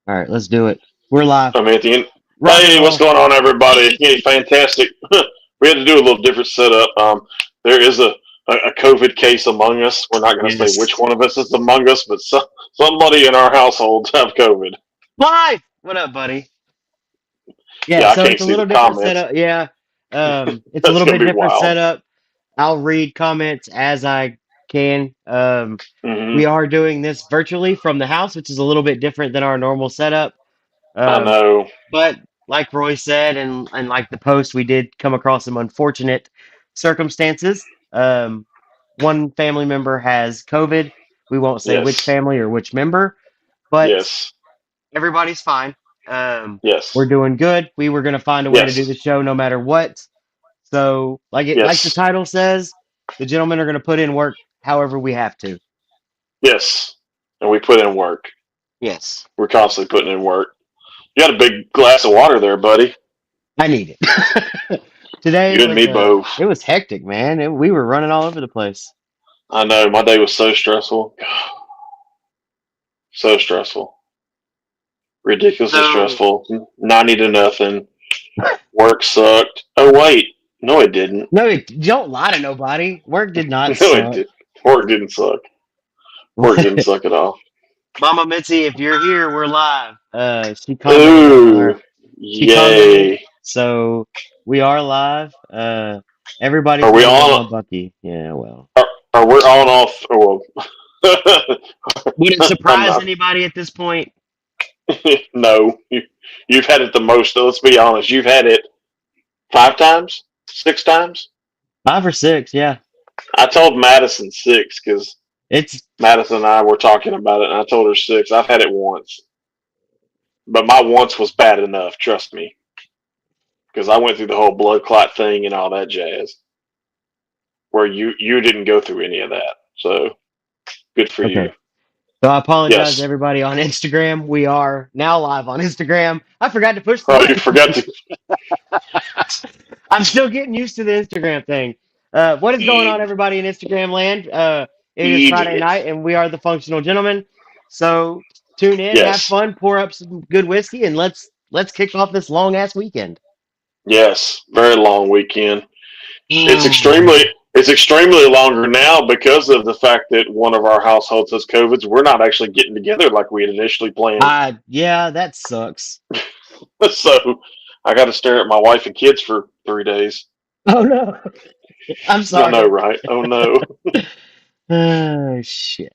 All right, let's do it. We're live. I'm at the end. Rock and Hey, what's roll. going on, everybody? Hey, fantastic. We had to do a little different setup. There is a COVID case among us. We're not going to say which Yes. one of us is among us, but somebody in our households have COVID. Live. What up, buddy? Yeah, Yeah, I so can't it's a see little the different comments. setup. Yeah. It's a That's little going bit to be different wild. setup. I'll read comments as I can. Hmm. We are doing this virtually from the house, which is a little bit different than our normal setup. I Um, know. but like Roy said, and like the post, we did come across some unfortunate circumstances. One family member has COVID. We won't say which Yes. family or which member, but Yes. everybody's fine. Um, we're Yes. doing good. We were gonna find a way to do the Yes. show no matter what. So, like the Yes. title says, the gentlemen are gonna put in work however we have to. Yes. And we put in work. Yes, We're constantly putting in work. You got a big glass of water there, buddy. I need it. Today You and was me both. it was hectic, man. We were running all over the place. I know. My day was so stressful. So stressful. Ridiculously So stressful. 90 to nothing. Work sucked. Oh, wait. No, it didn't. no, don't lie to nobody. Work did not No, it suck. did. Work didn't suck. Work didn't suck at all. Mama Mitzi, if you're here, we're live. Ooh. She commented, Yay. so we are live. Everybody's Are we blaming it on? on Bucky. Yeah, well, Are we on off? Oh, well. would it I'm surprise not. anybody at this point? No. You've had it the most. Let's be honest. You've had it 5 times? 6 times? 5 or 6, yeah. I told Madison 6 because It's Madison and I were talking about it, and I told her 6. I've had it once. But my once was bad enough, trust me, because I went through the whole blood clot thing and all that jazz. Where you didn't go through any of that, so good for okay. you. So I apologize to Yes. everybody on Instagram. We are now live on Instagram. I forgot to push the Oh, you button. forgot to. I'm still getting used to the Instagram thing. What is going on, Eat, everybody in Instagram land? It is Friday idiot. night, and we are the Functional Gentlemen. So tune in, have Yes. fun, pour up some good whiskey, and let's kick off this long ass weekend. Yes. Very long weekend. It's Mm. extremely. It's extremely longer now because of the fact that one of our households has COVID. We're not actually getting together like we had initially planned. Yeah, that sucks. So I got to stare at my wife and kids for 3 days. Oh no, I'm I know, sorry. right? Oh no. Oh shit.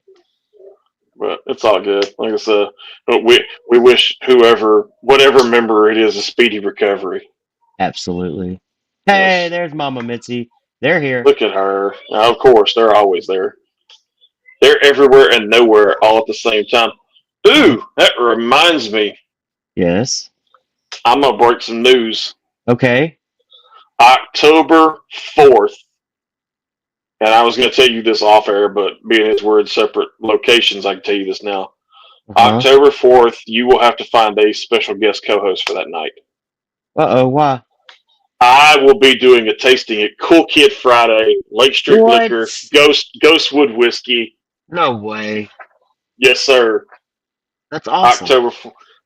But it's all good. Like I said, but we wish whoever, whatever member it is, a speedy recovery. Absolutely. Hey, Yes. there's Mama Mitzi. They're here. Look at her. Now, of course, they're always there. They're everywhere and nowhere all at the same time. Ooh, that reminds me. Yes. I'm gonna break some news. Okay. October 4th, and I was gonna tell you this off air, but being as we're in separate locations, I can tell you this now. Uh-huh. October 4th, you will have to find a special guest co-host for that night. Uh-oh, why? I will be doing a tasting at Cool Kid Friday, Lake Street What? Liquor, Ghostwood Whiskey. No way. Yes, sir. That's awesome. October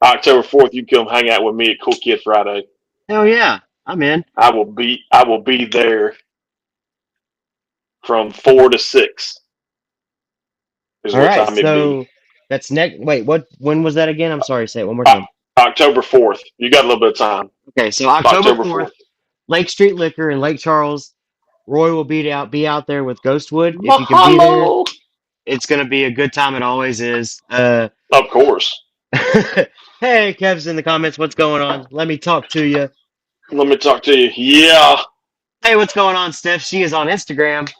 October 4th, you come hang out with me at Cool Kid Friday. Hell yeah. I'm in. I will be there from 4 to 6 is All what right, time it be. so that's next. Wait, when was that again? I'm sorry, say it one more O- time. October 4th. You got a little bit of time. Okay, so October October 4th, 4th. Lake Street Liquor in Lake Charles. Roy will be out there with Ghostwood. If you can be there, Mahalo. it's gonna be a good time. It always is. Of course. Hey, Kev's in the comments. What's going on? Let me talk to you. Let me talk to you. Yeah. Hey, what's going on, Steph? She is on Instagram.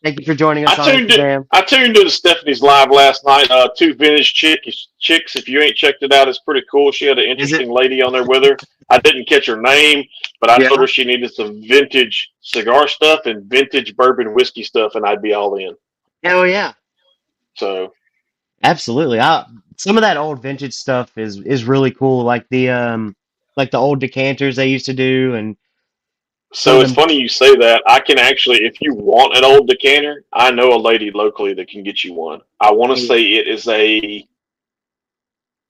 Thank you for joining I us on tuned it. Instagram. I tuned into Stephanie's live last night. Two vintage chicks. If you ain't checked it out, it's pretty cool. She had an Is it? interesting lady on there with her. I didn't catch her name, but I told Yeah. her she needed some vintage cigar stuff and vintage bourbon whiskey stuff, and I'd be all in. Hell yeah. So, Absolutely. Some of that old vintage stuff is really cool, like the old decanters they used to do, and some of so it's them. funny you say that. I can actually, if you want an old decanter, I know a lady locally that can get you one. I want to say it is a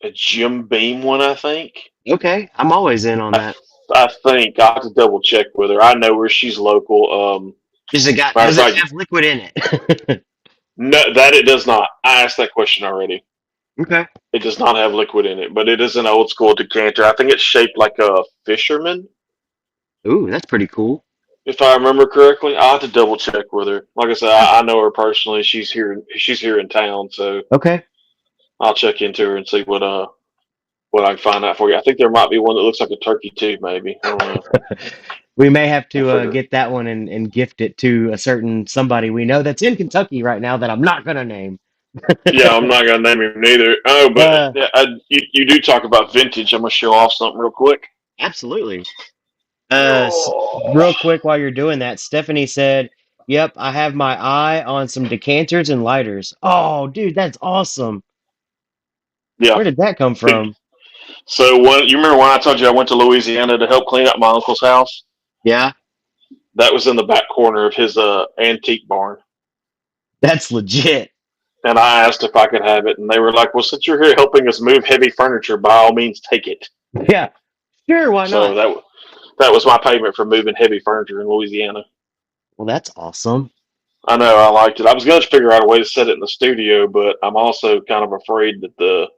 a Jim Beam one, I think. Okay, I'm always in on I that. I think I have to double check with her. I know her; she's local. Matter of Does it fact, have liquid in it? no, that it does not. I asked that question already. Okay. It does not have liquid in it, but it is an old school decanter. I think it's shaped like a fisherman, Ooh, that's pretty cool. if I remember correctly. I'll have to double check with her. Like I said, I know her personally. She's here. She's here in town, so Okay. I'll check into her and see what I can find out for you. I think there might be one that looks like a turkey too. Maybe I don't know. We may have We'll to figure. get that one and gift it to a certain somebody we know that's in Kentucky right now that I'm not gonna name. Yeah, I'm not gonna name him neither. Oh, but uh, yeah, you do talk about vintage. I'm gonna show off something real quick. Absolutely. Oh, Real quick while you're doing that, Stephanie said, "Yep, I have my eye on some decanters and lighters." Oh, dude, that's awesome. yeah. Where did that come from? So when you remember when I told you I went to Louisiana to help clean up my uncle's house? Yeah, That was in the back corner of his antique barn. that's legit. And I asked if I could have it, and they were like, "Well, since you're here helping us move heavy furniture, by all means, take it." Yeah, sure, why So not? that was my payment for moving heavy furniture in Louisiana. Well, that's awesome. I know I liked it. I was going to figure out a way to set it in the studio, but I'm also kind of afraid that the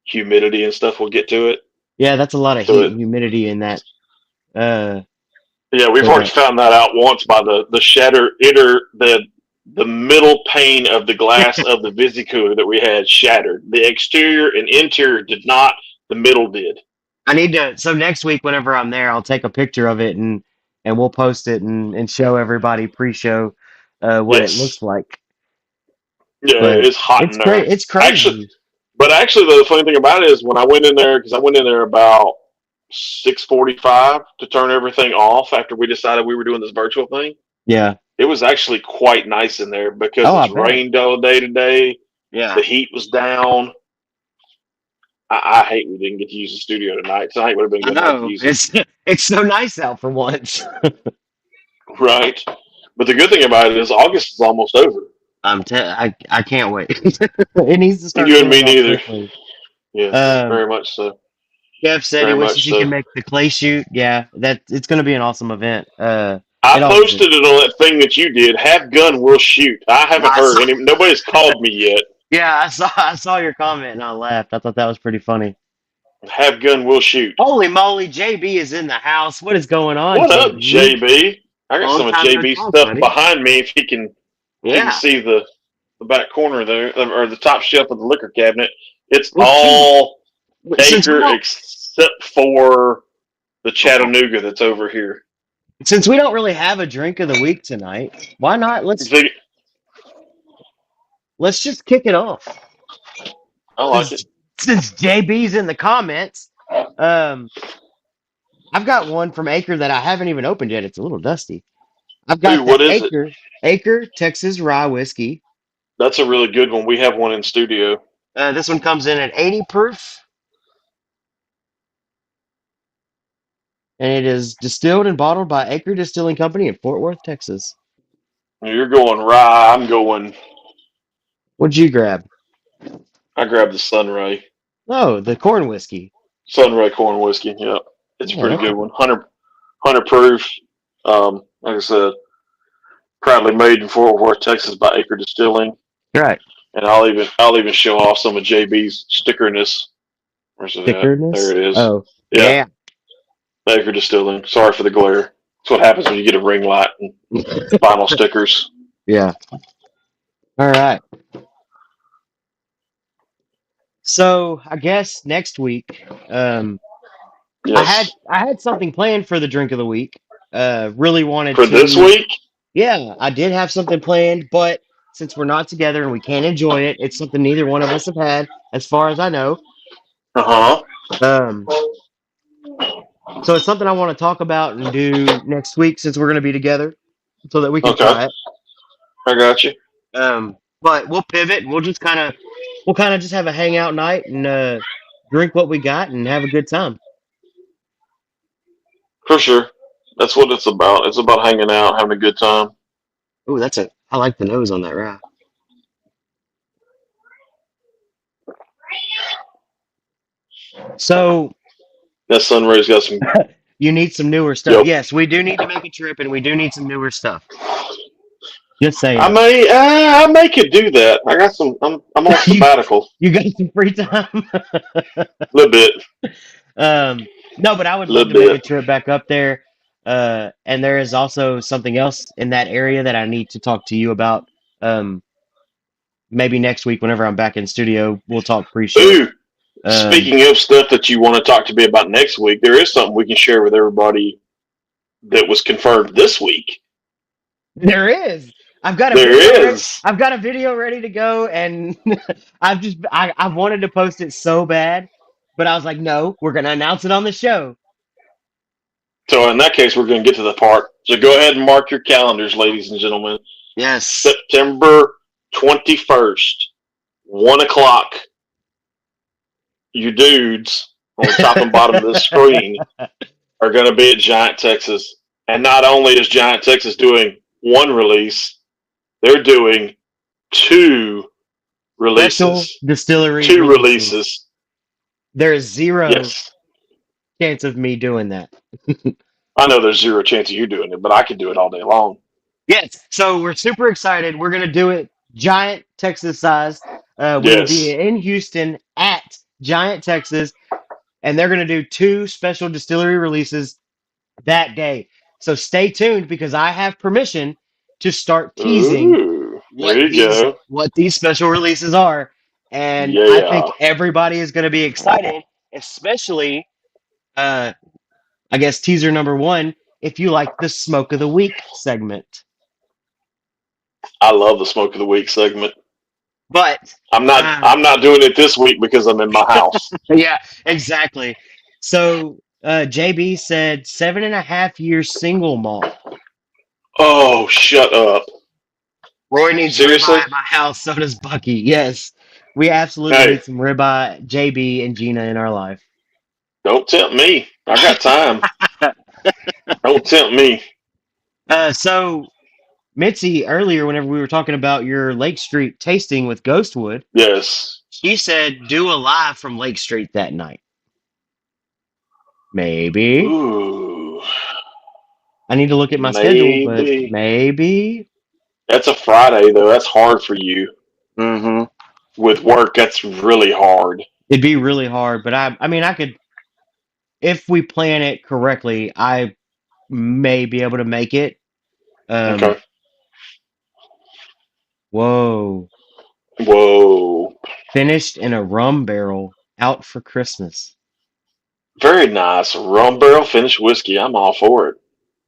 humidity and stuff will get to it. Yeah, that's a lot of So heat it, and humidity in that. Uh, yeah, we've for already that. found that out once by the the middle pane of the glass of the Visi-cooler that we had shattered. The exterior and interior did not. The middle did. I need to. So next week, whenever I'm there, I'll take a picture of it and we'll post it and show everybody pre-show what it looks Yes. like. Yeah, But it's hot in there. It's Actually, crazy. actually, the funny thing about it is when I went in there, because I went in there about 6:45 to turn everything off after we decided we were doing this virtual thing. Yeah. It was actually quite nice in there because Oh, I it's bet. rained all day today. The Yeah. heat was down. I hate we didn't get to use the studio tonight. Tonight would have been a I good night to know. use it, It's it's so nice out for once. right? But the good thing about it is August is almost over. I can't wait. It needs to start You and me cooling off neither. quickly. Yes, Um, very much so. Kev said he Very wishes much he can so. make the clay shoot. Yeah, that it's going to be an awesome event. I It always is. posted it on that thing that you did. Have gun, will shoot. I No, haven't I heard saw. any. Nobody's called me yet. Yeah, I saw your comment and I laughed. I thought that was pretty funny. Have gun, will shoot. Holy moly, JB is in the house. What is going on, What up, JB? JB? I got Long some of time no JB talk, stuff buddy. behind me. If he can Yeah. see the back corner there, or the top shelf of the liquor cabinet, it's Well, shoot. all Since we Acre don't except for the Chattanooga that's over here. since we don't really have a drink of the week tonight, why not? See, Let's just kick it off. I like it. Since since JB's in the comments, um, I've got one from Acre that I haven't even opened yet. It's a little dusty. I've Ooh, got the what is it? Acre Texas Rye Whiskey. That's a really good one. We have one in studio. This one comes in at 80 proof, and it is distilled and bottled by Acre Distilling Company in Fort Worth, Texas. You're going rye. I'm going. What'd you grab? I grabbed the Sunray. Oh, the corn whiskey. Sunray corn whiskey. Yeah, it's a Yeah, pretty that's good one. 100 proof. Like I said, proudly made in Fort Worth, Texas by Acre Distilling. right. And I'll even show off some of JB's stickerness. Where's it at? There Thickerness. it is. Oh, Yeah, yeah. Acre Distilling. Sorry for the glare. That's what happens when you get a ring light and vinyl stickers. Yeah. All right. So I guess next week, Yes. I had something planned for the drink of the week. Really wanted For this to. week? Yeah, I did have something planned, but since we're not together and we can't enjoy it, it's something neither one of us have had, as far as I know. Uh huh. Um, so it's something I want to talk about and do next week since we're going to be together, so that we can Okay. try it. I got you. But we'll pivot and we'll kind of just have a hangout night and drink what we got and have a good time. For sure. That's what it's about. It's about hanging out, having a good time. Ooh, I like the nose on that rye. So That Sunray's got some. you need some newer stuff. Yep. Yes, we do need to make a trip, and we do need some newer stuff. Just I saying. may, I may could do that. I got some. I'm on you sabbatical you got some free time. a little bit, No, but I would a love little to make a bit. trip back up there. And there is also something else in that area that I need to talk to you about. Um, Maybe next week, whenever I'm back in studio, we'll talk pre-show. Ooh, Um, speaking of stuff that you want to talk to me about next week, there is something we can share with everybody that was confirmed this week. there is. I've got a video There ready. is. I've got a video ready to go, and I've wanted to post it so bad, but I was like, no, we're gonna announce it on the show. So in that case, we're going to get to the part. So go ahead and mark your calendars, ladies and gentlemen. Yes. September 21st, 1 o'clock. You dudes on the top and bottom of the screen are going to be at Giant Texas. And not only is Giant Texas doing one release, they're doing two Special releases. distillery Two releases. releases. There is zero Yes. chance of me doing that. I know there's zero chance of you doing it, but I could do it all day long. Yes, so we're super excited. We're gonna do it giant Texas size. We will be Yes. in Houston at Giant Texas, and they're gonna do two special distillery releases that day. So stay tuned because I have permission to start teasing Ooh. There you go. what these special releases are, and I think Yeah. everybody is gonna be excited, especially uh, I guess teaser number one, if you like the smoke of the week segment. I love the Smoke of the Week segment. But I'm not uh, I'm not doing it this week because I'm in my house. yeah, exactly. So JB said 7.5 years single malt. Oh, shut up. Roy needs ribeye Seriously? at my house. So does Bucky. Yes, we absolutely Hey, need some ribeye. JB and Gina in our life. don't tempt me. I got time. Don't tempt me. So Mitzi earlier, whenever we were talking about your Lake Street tasting with Ghostwood, Yes. she said do a live from Lake Street that night. Maybe. Ooh. I need to look at my schedule, but Maybe. maybe. That's a Friday though. That's hard for you. Hmm. With work, that's really hard. It'd be really hard, but I mean, I could, if we plan it correctly, I may be able to make it. Um, Okay. Whoa. Whoa. Finished in a rum barrel out for Christmas. Very nice. Rum barrel finished whiskey. I'm all for it.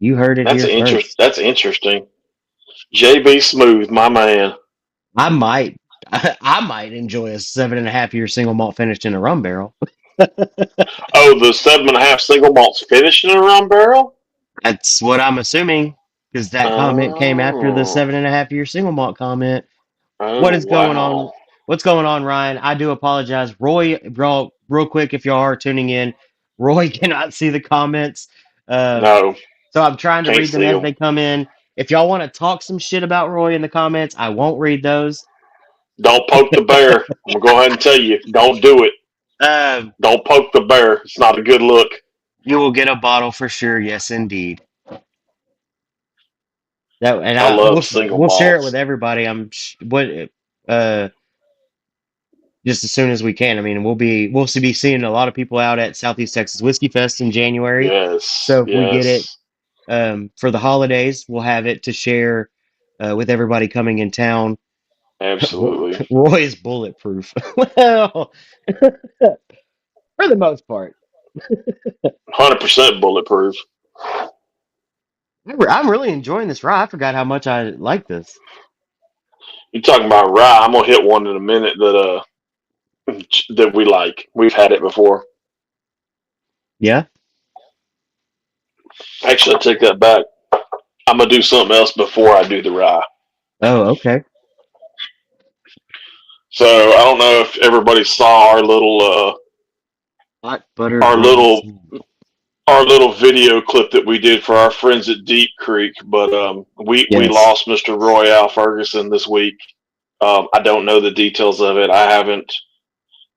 You heard it here first. That's interesting. JB Smooth, my man. I might, I might enjoy a 7.5 year single malt finished in a rum barrel. Oh, the 7.5 single malts finished in a rum barrel? That's what I'm assuming, because that comment came after the Oh. 7.5 year single malt comment. What Oh, is going on? wow. What's going on, Ryan? I do apologize. Roy, bro, real quick, if y'all are tuning in, Roy cannot see the comments. Uh, No, so I'm trying to can't read them see as them. they come in. If y'all want to talk some shit about Roy in the comments, I won't read those. Don't poke the bear. I'm going to go ahead and tell you. Don't do it. Um, Don't poke the bear. It's not a good look. you will get a bottle for sure. Yes, indeed. That and I I love single we'll share it with malts. everybody. What uh just as soon as we can. I mean, we'll be seeing a lot of people out at Southeast Texas Whiskey Fest in January. Yes, So if we get it yes, for the holidays, we'll have it to share with everybody coming in town. absolutely. Roy is bulletproof. Well, for the most part, 100% bulletproof. I'm really enjoying this ride. I forgot how much I like this. You talking about rye? I'm gonna hit one in a minute that we like. We've had it before. Yeah. Actually, I take that back. I'm gonna do something else before I do the rye. Oh, okay. So I don't know if everybody saw Hot buttered our rum little snap. our little video clip that we did for our friends at Deep Creek, but we Yes. lost Mr. Royale Ferguson this week. I don't know the details of it. I haven't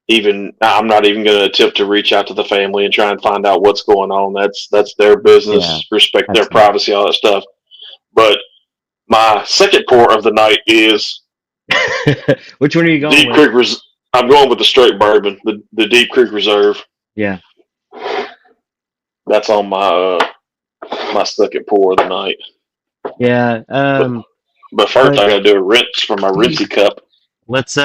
even I'm not even going to attempt to reach out to the family and try and find out what's going on. That's their business. Yeah, Respect their absolutely. privacy, all that stuff. But my second pour of the night is Which one are you going Deep with? Creek. I'm going with the straight bourbon, the Deep Creek Reserve. Yeah, That's on my second pour of the night. yeah. But but first But I got to do a rinse for my rinsey cup. let's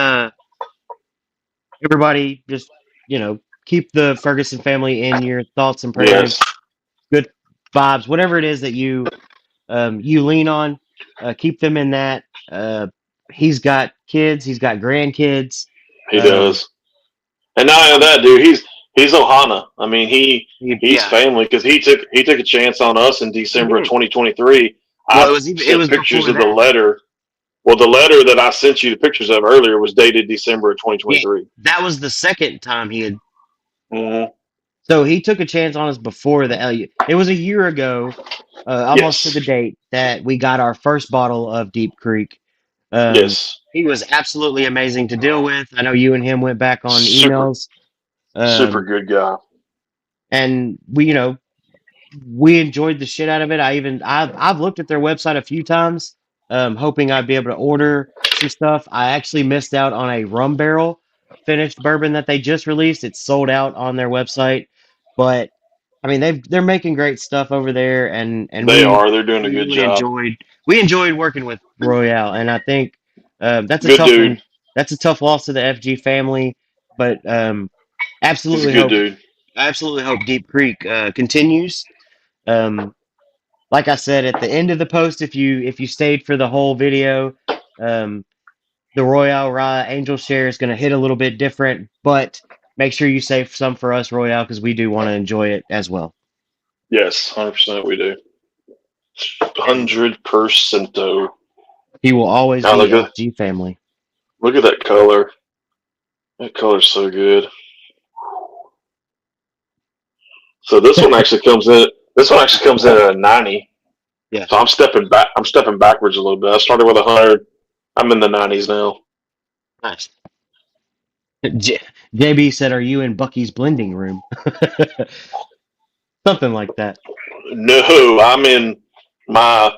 everybody just keep the Ferguson family in your thoughts and prayers. Yes, Good vibes, whatever it is that you lean on. Keep them in that. He's got kids. He's got grandkids. he Um, does. And not only that, dude, he's Ohana. I mean, he's yeah, family because he took a chance on us in he December of did. 2023. Well, I it sent was pictures before of the that. letter. Well, the letter that I sent you the pictures of earlier was dated December of Yeah, 2023. that was the second time he had. Mm-hmm. So he took a chance on us before the LU. It was a year ago, almost to the Yes, date, that we got our first bottle of Deep Creek. yes, He was absolutely amazing to deal with. I know you and him went back on super emails. super Um, good guy. and we enjoyed the shit out of it. I've looked at their website a few times, hoping I'd be able to order some stuff. I actually missed out on a rum barrel finished bourbon that they just released. It's sold out on their website, but I mean they're making great stuff over there, and They are. They're doing a good job. we enjoyed working with Royale, and I think that's a Good tough dude. one. That's a tough loss to the FG family, but He's a absolutely good hope dude. absolutely hope Deep Creek continues. Um, like I said at the end of the post, if you stayed for the whole video, um, the Royale Rye Angel Share is going to hit a little bit different, but make sure you save some for us, Royale, because we do want to enjoy it as well. Yes, 100% we do. And 100%. he will always Now be FG family. look at that color. That color's so good. So this one actually comes in. This one actually comes in at a 90. Yeah, So I'm stepping back. I'm stepping backwards a little bit. I started with 100. I'm in the 90s now. nice. JB said, "Are you in Bucky's blending room?" Something like that. No, I'm in my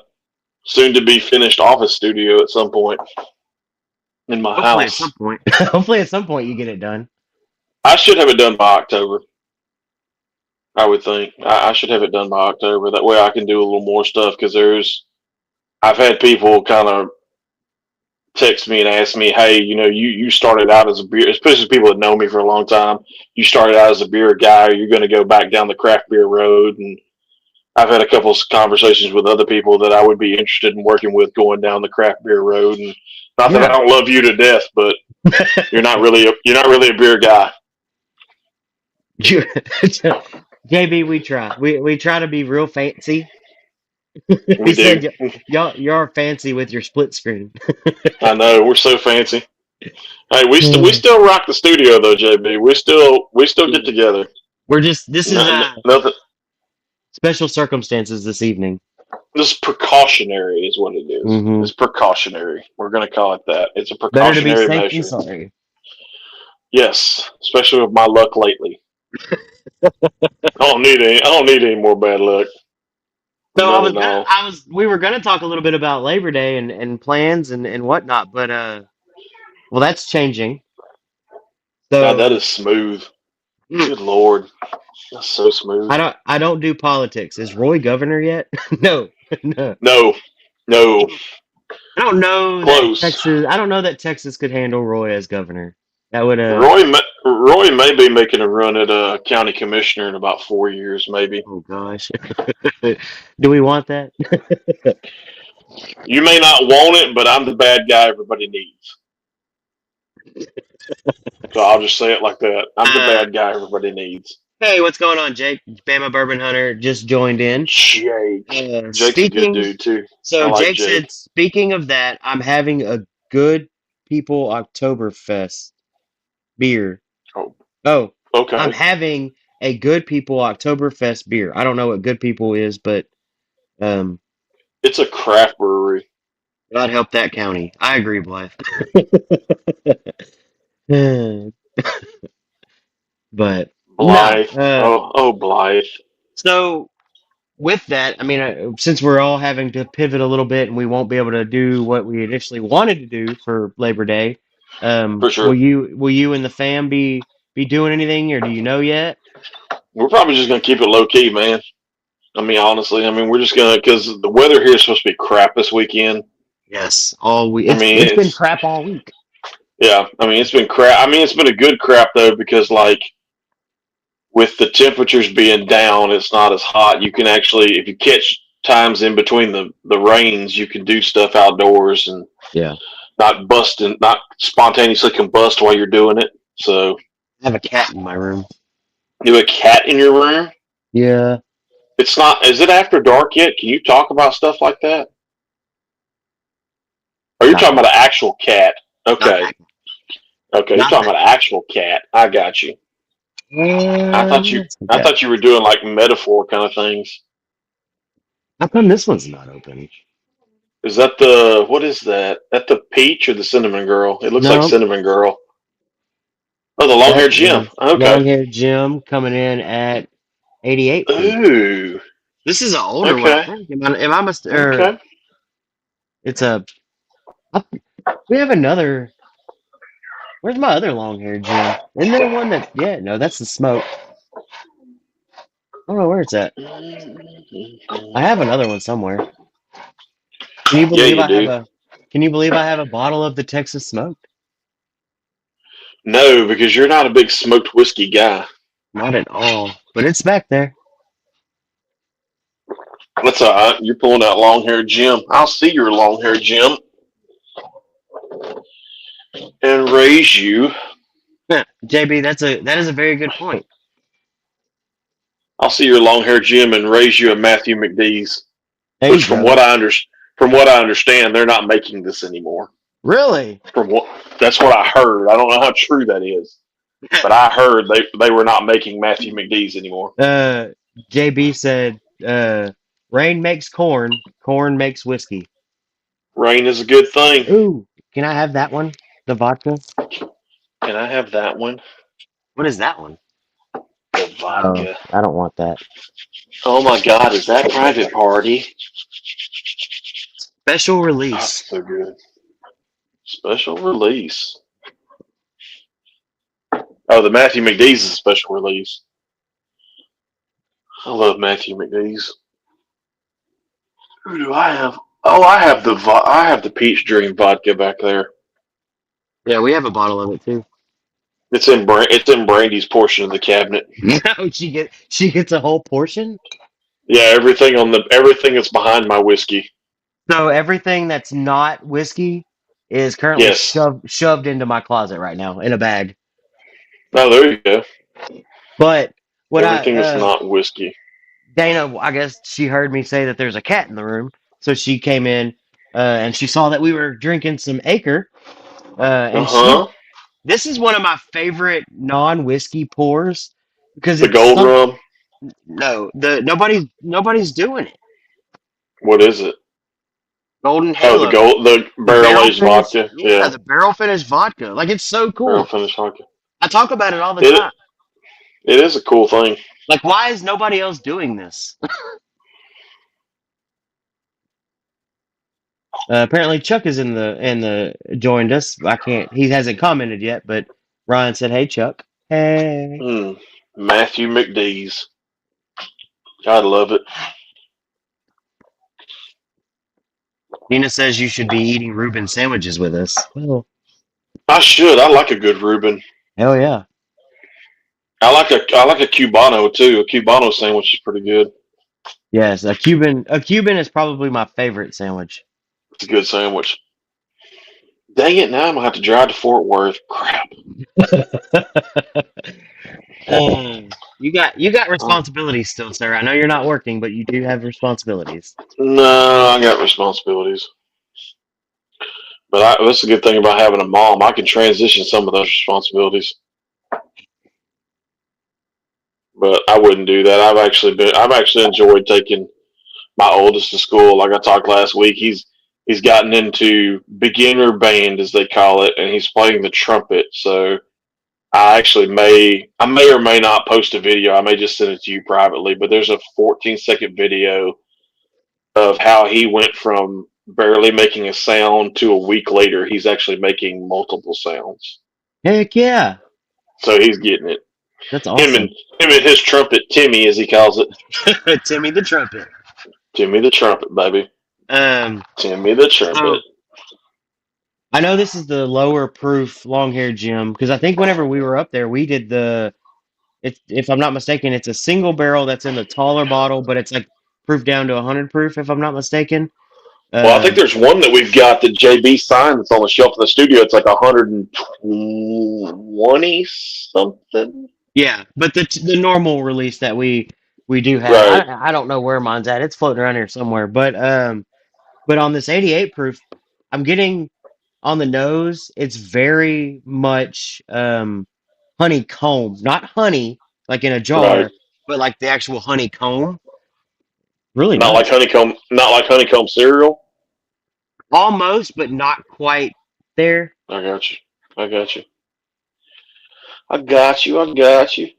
soon-to-be finished office studio at some point in my Hopefully, at some house. point. Hopefully, at some point, you get it done. I should have it done by October. I would think I should have it done by October. That way I can do a little more stuff because I've had people kind of text me and ask me, hey, you started out as a beer, especially people that know me for a long time. You started out as a beer guy. You're going to go back down the craft beer road. And I've had a couple of conversations with other people that I would be interested in working with going down the craft beer road. And not that I Yeah. don't love you to death, but you're not really a beer guy. JB, we try. We try to be real fancy. He We do. said, y'all, you're fancy with your split screen." I know we're so fancy. Hey, we Hmm. still rock the studio though, JB. We still get Yeah. together. This is No, nothing. special circumstances this evening. This is precautionary, is what it is. Hmm. It's precautionary. We're going to call it that. It's a Better to be precautionary safe than measure. sorry. Yes, especially with my luck lately. I don't need any more bad luck. So None at all. we were gonna talk a little bit about Labor Day and plans and whatnot, but well, that's changing. God, that So is smooth. mm, Good lord, that's so smooth. I don't do politics. Is Roy governor yet? No, no. No, no, I don't know that close. Texas. I don't know that Texas could handle Roy as governor. That would Roy may be making a run at a county commissioner in about 4 years, maybe. Oh gosh. Do we want that? You may not want it, but I'm the bad guy everybody needs. So I'll just say it like that. I'm the Uh, bad guy everybody needs. hey, what's going on, Jake? Bama Bourbon Hunter just joined in. Jake. Jake's a good Speaking, dude too. I so like Jake said, Jake. speaking of that, I'm having a Good People Oktoberfest beer. Oh, Oh, I'm okay. having a Good People Oktoberfest beer. I don't know what Good People is, but um, It's a craft brewery. God help that county. I agree, Blythe. But no. Blythe. Oh, Blythe. So with that, I mean, since we're all having to pivot a little bit and we won't be able to do what we initially wanted to do for Labor Day, For sure. will you and the fam be doing anything, or do you know yet? We're probably just gonna keep it low key, man. I mean, honestly, I mean, we're just gonna because the weather here is supposed to be crap this weekend. Yes, all we I mean, it's been crap all week. yeah. I mean, it's been crap. I mean, it's been a good crap though because like with the temperatures being down, it's not as hot. You can actually, if you catch times in between the rains, you can do stuff outdoors and Yeah, not spontaneously combust while you're doing it. So, I have a cat in my room. you have a cat in your room? Yeah, It's not. Is it after dark yet? Can you talk about stuff like that? Or you're not talking that, about an actual cat? not Okay, that, okay. You're not talking that. about an actual cat. I got you. It's I okay. thought you were doing like metaphor kind of things. How come this one's not open? Is that the what is that? That the peach or the cinnamon girl? It looks like No, cinnamon girl. Oh, the long that haired Jim. is Okay. long haired Jim coming in at 88 proof. Ooh. This is an older one, I Okay. think. Am I must or Okay. it's a I- we have another. Where's my other long haired Jim? Isn't there one that? Yeah, no, that's the smoke. I don't know where it's at. I have another one somewhere. Can you Yeah, believe you I have do. a? Can you believe I have a bottle of the Texas Smoke? No, because you're not a big smoked whiskey guy. Not at all, but it's back there. That's all right. You're pulling out long haired Jim. I'll see your long haired Jim and raise you. JB, that is a very good point. I'll see your long haired Jim and raise you a Matthew McDee's. There Which, you go. from what I understand, they're not making this anymore. Really? From what that's what I heard. I don't know how true that is, but I heard they were not making Matthew McDee's anymore. uh, JB said, "Rain makes corn, corn makes whiskey." Rain is a good thing. Ooh, can I have that one? The vodka? Can I have that one? What is that one? The Oh, vodka. I don't want that. Oh my God, is that private party? Special Oh, release. it's so good. Special release. Oh, the Matthew McDee's is a special release. I love Matthew McDee's. Who do I have? Oh, I have the peach dream vodka back there. Yeah, we have a bottle of it too. It's in Brandy's portion of the cabinet. No, she gets a whole portion. Yeah, everything that's behind my whiskey. So everything that's not whiskey is currently Yes. shoved into my closet right now in a bag. Oh, there you go. But what I Everything that's not whiskey. Dana, I guess she heard me say that there's a cat in the room, so she came in and she saw that we were drinking some Acre, Uh and she huh. this is one of my favorite non-whiskey pours because The it's gold some rum. no the nobody's doing it. What is it? Golden Oh, Halo, the the barrel barrel aged finish, vodka. yeah, Yeah, the barrel finished vodka. Like it's so barrel cool. finished vodka. I talk about it all the It time. it is a cool thing. Like, why is nobody else doing this? Apparently, Chuck is in the joined us. I can't. He hasn't commented yet, but Ryan said, "Hey, Chuck." Hey. Mm. Matthew McDee's. I love it. Nina says you should be eating Reuben sandwiches with us. Well, I should. I like a good Reuben. hell yeah. I like a Cubano too. A Cubano sandwich is pretty good. Yes, a Cuban is probably my favorite sandwich. It's a good sandwich. Dang it! Now I'm gonna have to drive to Fort Worth. Crap. You got Uh, responsibilities still, sir. I know you're not working, but you do have responsibilities. no, I got responsibilities. But that's a good thing about having a mom. I can transition some of those responsibilities. But I wouldn't do that. I've actually enjoyed taking my oldest to school. Like I talked last week, he's gotten into beginner band as they call it, and he's playing the trumpet. So I may or may not post a video. I may just send it to you privately, but there's a 14-second video of how he went from barely making a sound to a week later, he's actually making multiple sounds. Heck yeah. So he's getting it. That's Him and awesome. him and his trumpet, Timmy, as he calls it. Timmy the trumpet. Timmy the trumpet, baby. Um, Timmy the trumpet. so I know this is the lower proof long hair Jim because I think whenever we were up there, we did it's if I'm not mistaken, it's a single barrel that's in the taller bottle, but it's like proof down to 100 proof if I'm not mistaken. Well, I think Um, there's one that we've got that JB signed that's on the shelf in the studio. It's like 120 something. yeah, but the normal release that we do have, Right. I don't know where mine's at. It's floating around here somewhere, but on this 88 proof, I'm getting on the nose. It's very much honeycomb, not honey like in a Right. jar, but like the actual honeycomb. Really Not like nice. honeycomb. Not like honeycomb cereal. Almost, but not quite there. I got you. I got you. I got you. I got you.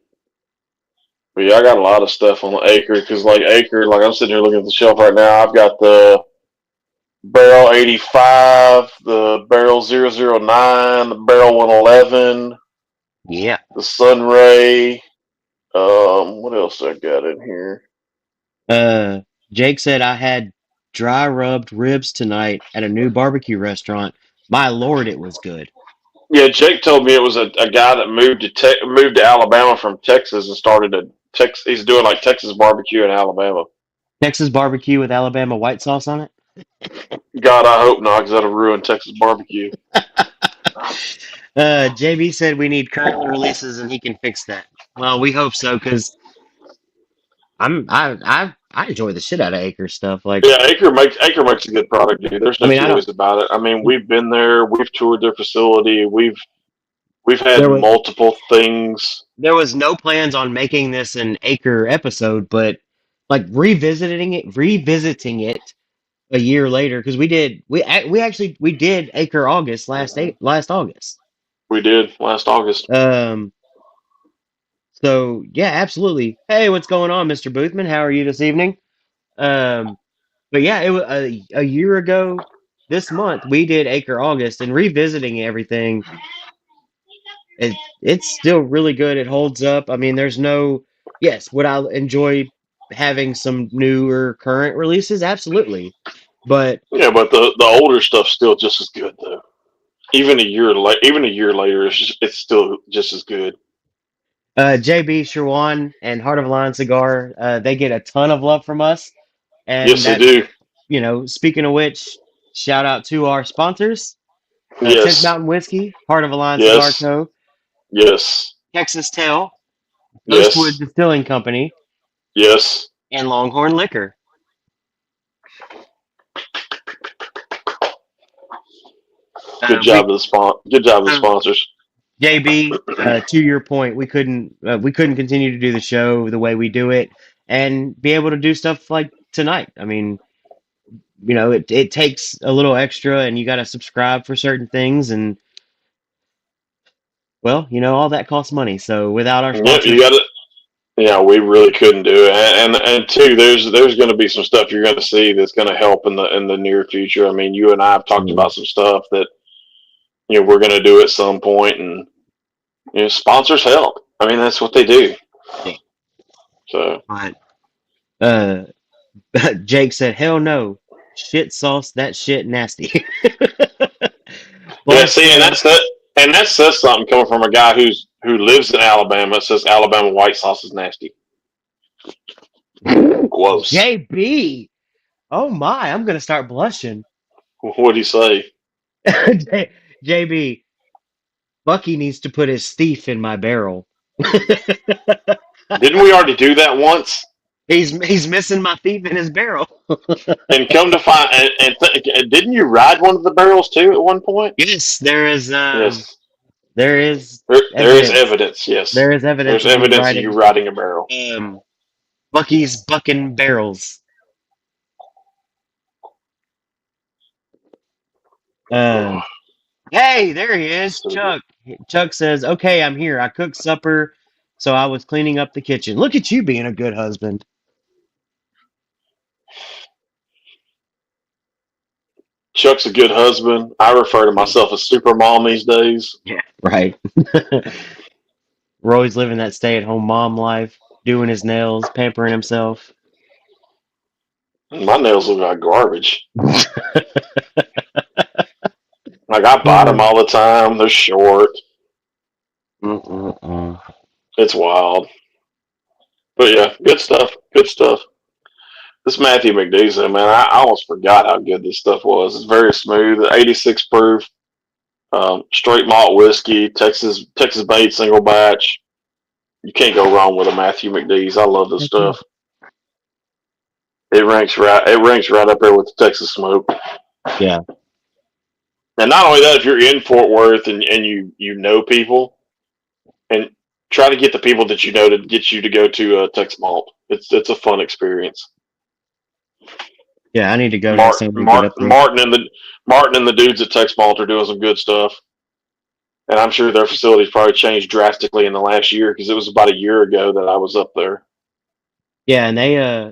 But yeah, I got a lot of stuff on the Acre because, like Acre, like I'm sitting here looking at the shelf right now. I've got the Barrel 85, the Barrel 009, the Barrel 111, Yeah. the Sunray. What else I got in here? Uh, Jake said I had dry rubbed ribs tonight at a new barbecue restaurant. My lord, it was good. Yeah, Jake told me it was a guy that moved to Alabama from Texas and started a Tex. He's doing like Texas barbecue in Alabama. Texas barbecue with Alabama white sauce on it. God, I hope not, because that'll ruin Texas barbecue. JB said we need current releases and he can fix that. Well, we hope so because I enjoy the shit out of Acre stuff. Like, Yeah, Acre makes a good product, dude. There's I no mean, I two don't. ways about it. I mean, we've been there, we've toured their facility, we've had There was multiple things. there was no plans on making this an Acre episode, but like revisiting it a year later because we did Acre August last August. We did last August. Um, so yeah, absolutely. Hey, what's going on, Mr. Boothman? How are you this evening? Um, but yeah, it was a year ago this month we did Acre August and revisiting everything. It's still really good. It holds up. I mean, there's no yes, would I enjoy having some newer current releases? Absolutely. But Yeah, but the older stuff's still just as good though. Even a year later, it's still just as good. JB Sherwan and Heart of Lion Cigar, they get a ton of love from us. And Yes, they that's, do. speaking of which, shout out to our sponsors, 10th Yes, Mountain Whiskey, Heart of a Lion Cigar yes, Co., yes, Texas Tail, Ghostwood yes, Distilling Company, yes. and Longhorn Liquor. Good Uh, job we to the Good job to the so sponsors. JB, to your point, we couldn't continue to do the show the way we do it and be able to do stuff like tonight. I mean, it takes a little extra, and you got to subscribe for certain things, and well, all that costs money. So without our Yep, you sponsors, got it. Yeah, we really couldn't do it. And two, there's going to be some stuff you're going to see that's going to help in the near future. I mean, you and I have talked absolutely. about some stuff that we're going to do at some point, and sponsors help. I mean, that's what they do. Yeah. So But uh, Jake said, "Hell no, shit sauce, that shit nasty." yeah, Plus, see, and that says something coming from a guy who lives in Alabama. It says Alabama white sauce is nasty. Gross. JB, oh my, I'm gonna start blushing. What'd he say? JB, Bucky needs to put his thief in my barrel. Didn't we already do that once? He's missing my thief in his barrel. And come to find, and didn't you ride one of the barrels too at one point? Yes, there is Yes. there is There is evidence. evidence. Yes, There is evidence there's of me evidence of you riding riding a barrel. um Bucky's bucking barrels. Uh Hey, there he is, So good. Chuck. Chuck says, "Okay, I'm here. I cooked supper, so I was cleaning up the kitchen. Look at you being a good husband." Chuck's a good husband. I refer to myself as super mom these days. Yeah. Right. Roy's living that stay-at-home mom life, doing his nails, pampering himself. My nails look like garbage. Like I bite them all the time. They're short. Mm-mm-mm. It's wild. But yeah, good stuff. Good stuff. This Matthew McDee's, man, I almost forgot how good this stuff was. It's very smooth, 86 proof, straight malt whiskey, Texas made single batch. You can't go wrong with a Matthew McDee's. I love this Heck yeah. stuff. It ranks right up there with the Texas smoke. Yeah. And not only that, if you're in Fort Worth and you know people, and try to get the people that you know to get you to go to Texas Malt. It's a fun experience. Yeah, I need to go next time we get up there. Martin and the dudes at Tex Malt are doing some good stuff, and I'm sure their facility's probably changed drastically in the last year because it was about a year ago that I was up there. Yeah, and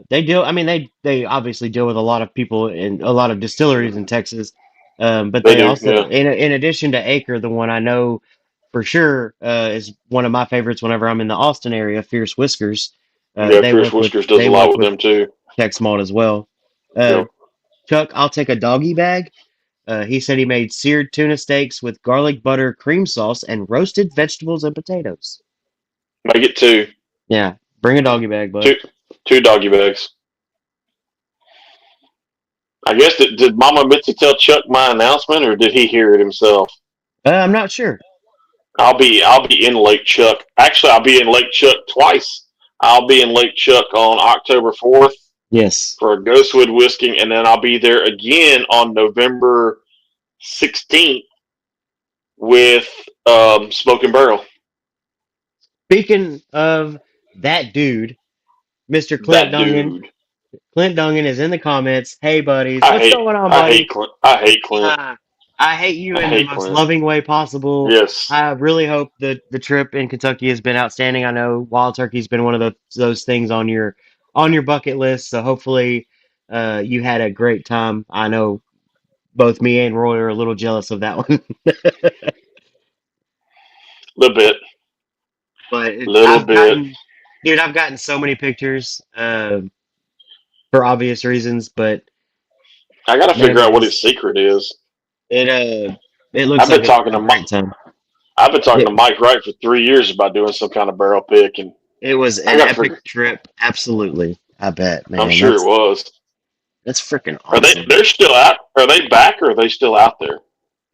they deal. I mean, they obviously deal with a lot of people in a lot of distilleries in Texas, but They they do, also, yeah, in addition to Acre, the one I know for sure is one of my favorites. Whenever I'm in the Austin area, Fierce Whiskers, yeah. Fierce Whiskers does a they lot work with with them too. Tex Malt as well. Uh, Yep. Chuck, I'll take a doggy bag. He said he made seared tuna steaks with garlic butter, cream sauce, and roasted vegetables and potatoes. Make it Yeah, bring a doggy bag, bud. two, two doggy bags. I guess did Mama Mitzi tell Chuck my announcement, or did he hear it himself? I'm not sure. I'll be in Lake Chuck. Actually, I'll be in Lake Chuck twice. I'll be in Lake Chuck on October 4th Yes. for a Ghostwood whisking, and then I'll be there again on November 16th with Smoke and Barrel. Speaking of that dude, Mr. Clint That Dungan. dude. Clint Dungan is in the comments. Hey, buddies. What's going on, I hate buddy? Clint. I hate Clint. Ah, I hate you I in the hate most Clint. loving way possible. Yes, I really hope that the trip in Kentucky has been outstanding. I know Wild Turkey's been one of those things on your bucket list. So hopefully, you had a great time. I know both me and Roy are a little jealous of that one. little bit, But little bit. I've gotten so many pictures for obvious reasons. But I got to man, figure out what his secret is. it it looks I've like been talking a to great time. I've been talking to It Mike Wright for 3 years about doing some kind of barrel pick, and it was I an got to epic figure. trip. Absolutely, I bet, I'm man. sure it was. That's freaking Are they? awesome. They're still out. Are they back, or are they still out there?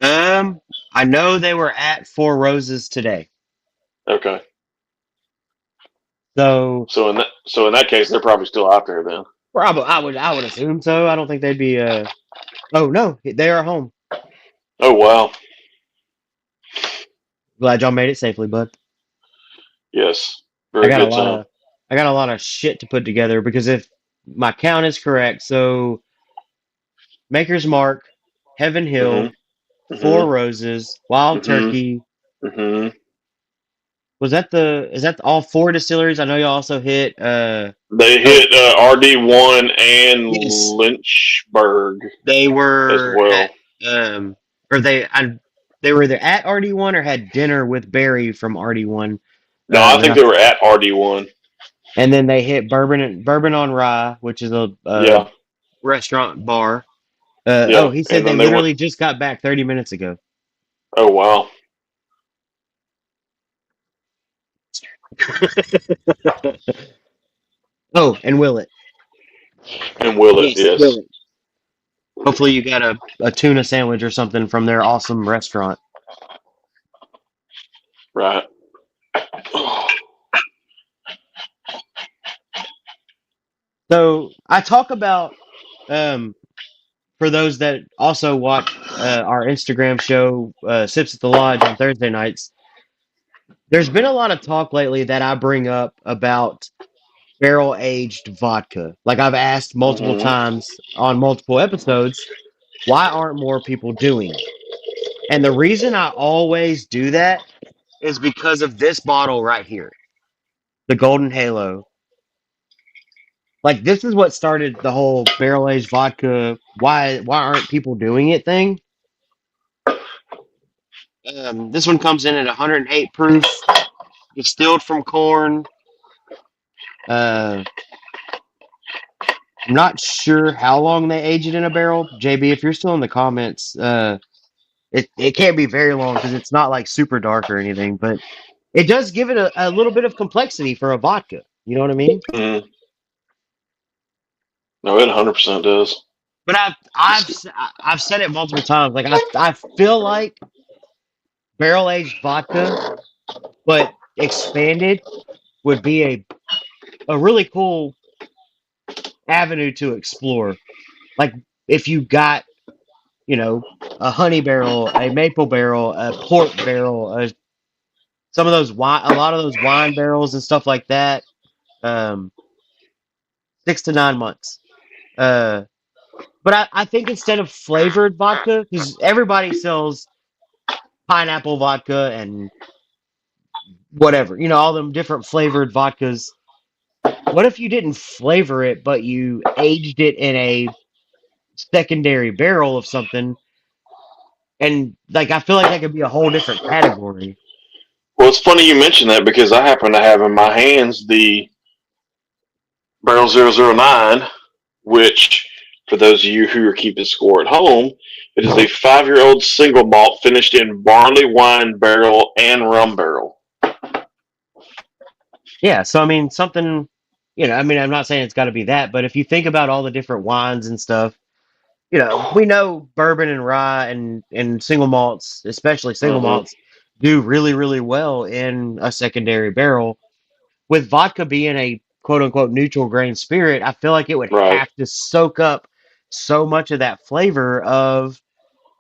Um, I know they were at Four Roses today, Okay. so So in that case, they're probably still out there then. probably I would assume so. I don't think they'd be. Oh no, they are home. Oh wow. Glad y'all made it safely, bud. Yes. I Very got a good lot time. of I got a lot of shit to put together because if my count is correct, so Maker's Mark, Heaven Mhm. Hill, Four Mhm. Roses, Wild Mhm. Turkey. Mhm. Was that all four distilleries? I know you also hit They oh hit RD1 and yes. Lynchburg They as were at well. um or they were either at RD1 or had dinner with Barry from RD1. No, I And think I they were at RD1. and then they hit Bourbon on Rye, which is a Yeah. restaurant bar. Oh, Yeah. he said And they then they went. literally just got back 30 minutes ago. Oh wow. Oh, and will it? And will it? Yes, will Yes. it? Hopefully you got a tuna sandwich or something from their awesome restaurant. Right. So I talk about um for those that also watch our Instagram show, Sips at the Lodge on Thursday nights, there's been a lot of talk lately that I bring up about barrel aged vodka. Like I've asked multiple Mhm. times on multiple episodes, why aren't more people doing it? And the reason I always do that is because of this bottle right here, the Golden Halo. Like this is what started the whole barrel aged vodka. Why aren't people doing it thing? This one comes in at 108 proof, distilled from corn. Uh, I'm not sure how long they age it in a barrel. JB, if you're still in the comments, it can't be very long because it's not like super dark or anything, but it does give it a little bit of complexity for a vodka. You know what I mean? Mm. No, it 100% does. But I've said it multiple times. Like I feel like barrel aged vodka, but expanded would be a really cool avenue to explore. Like if you got, you know, a honey barrel, a maple barrel, a port barrel, some of those wine, a lot of those wine barrels and stuff like that. Um, 6 to 9 months. Uh, but I think instead of flavored vodka, because everybody sells pineapple vodka and whatever, you know, all them different flavored vodkas. What if you didn't flavor it, but you aged it in a secondary barrel of something? And like, I feel like that could be a whole different category. Well, it's funny you mentioned that because I happen to have in my hands the Barrel 009, which, for those of you who are keeping score at home, it is a 5-year-old single malt finished in barley wine barrel and rum barrel. Yeah, so I mean, something, you know, I mean, I'm not saying it's got to be that, but if you think about all the different wines and stuff, you know, we know bourbon and rye and single malts, especially single Mm-hmm. malts, do really, really well in a secondary barrel. With vodka being a quote unquote neutral grain spirit, I feel like it would Right. have to soak up so much of that flavor of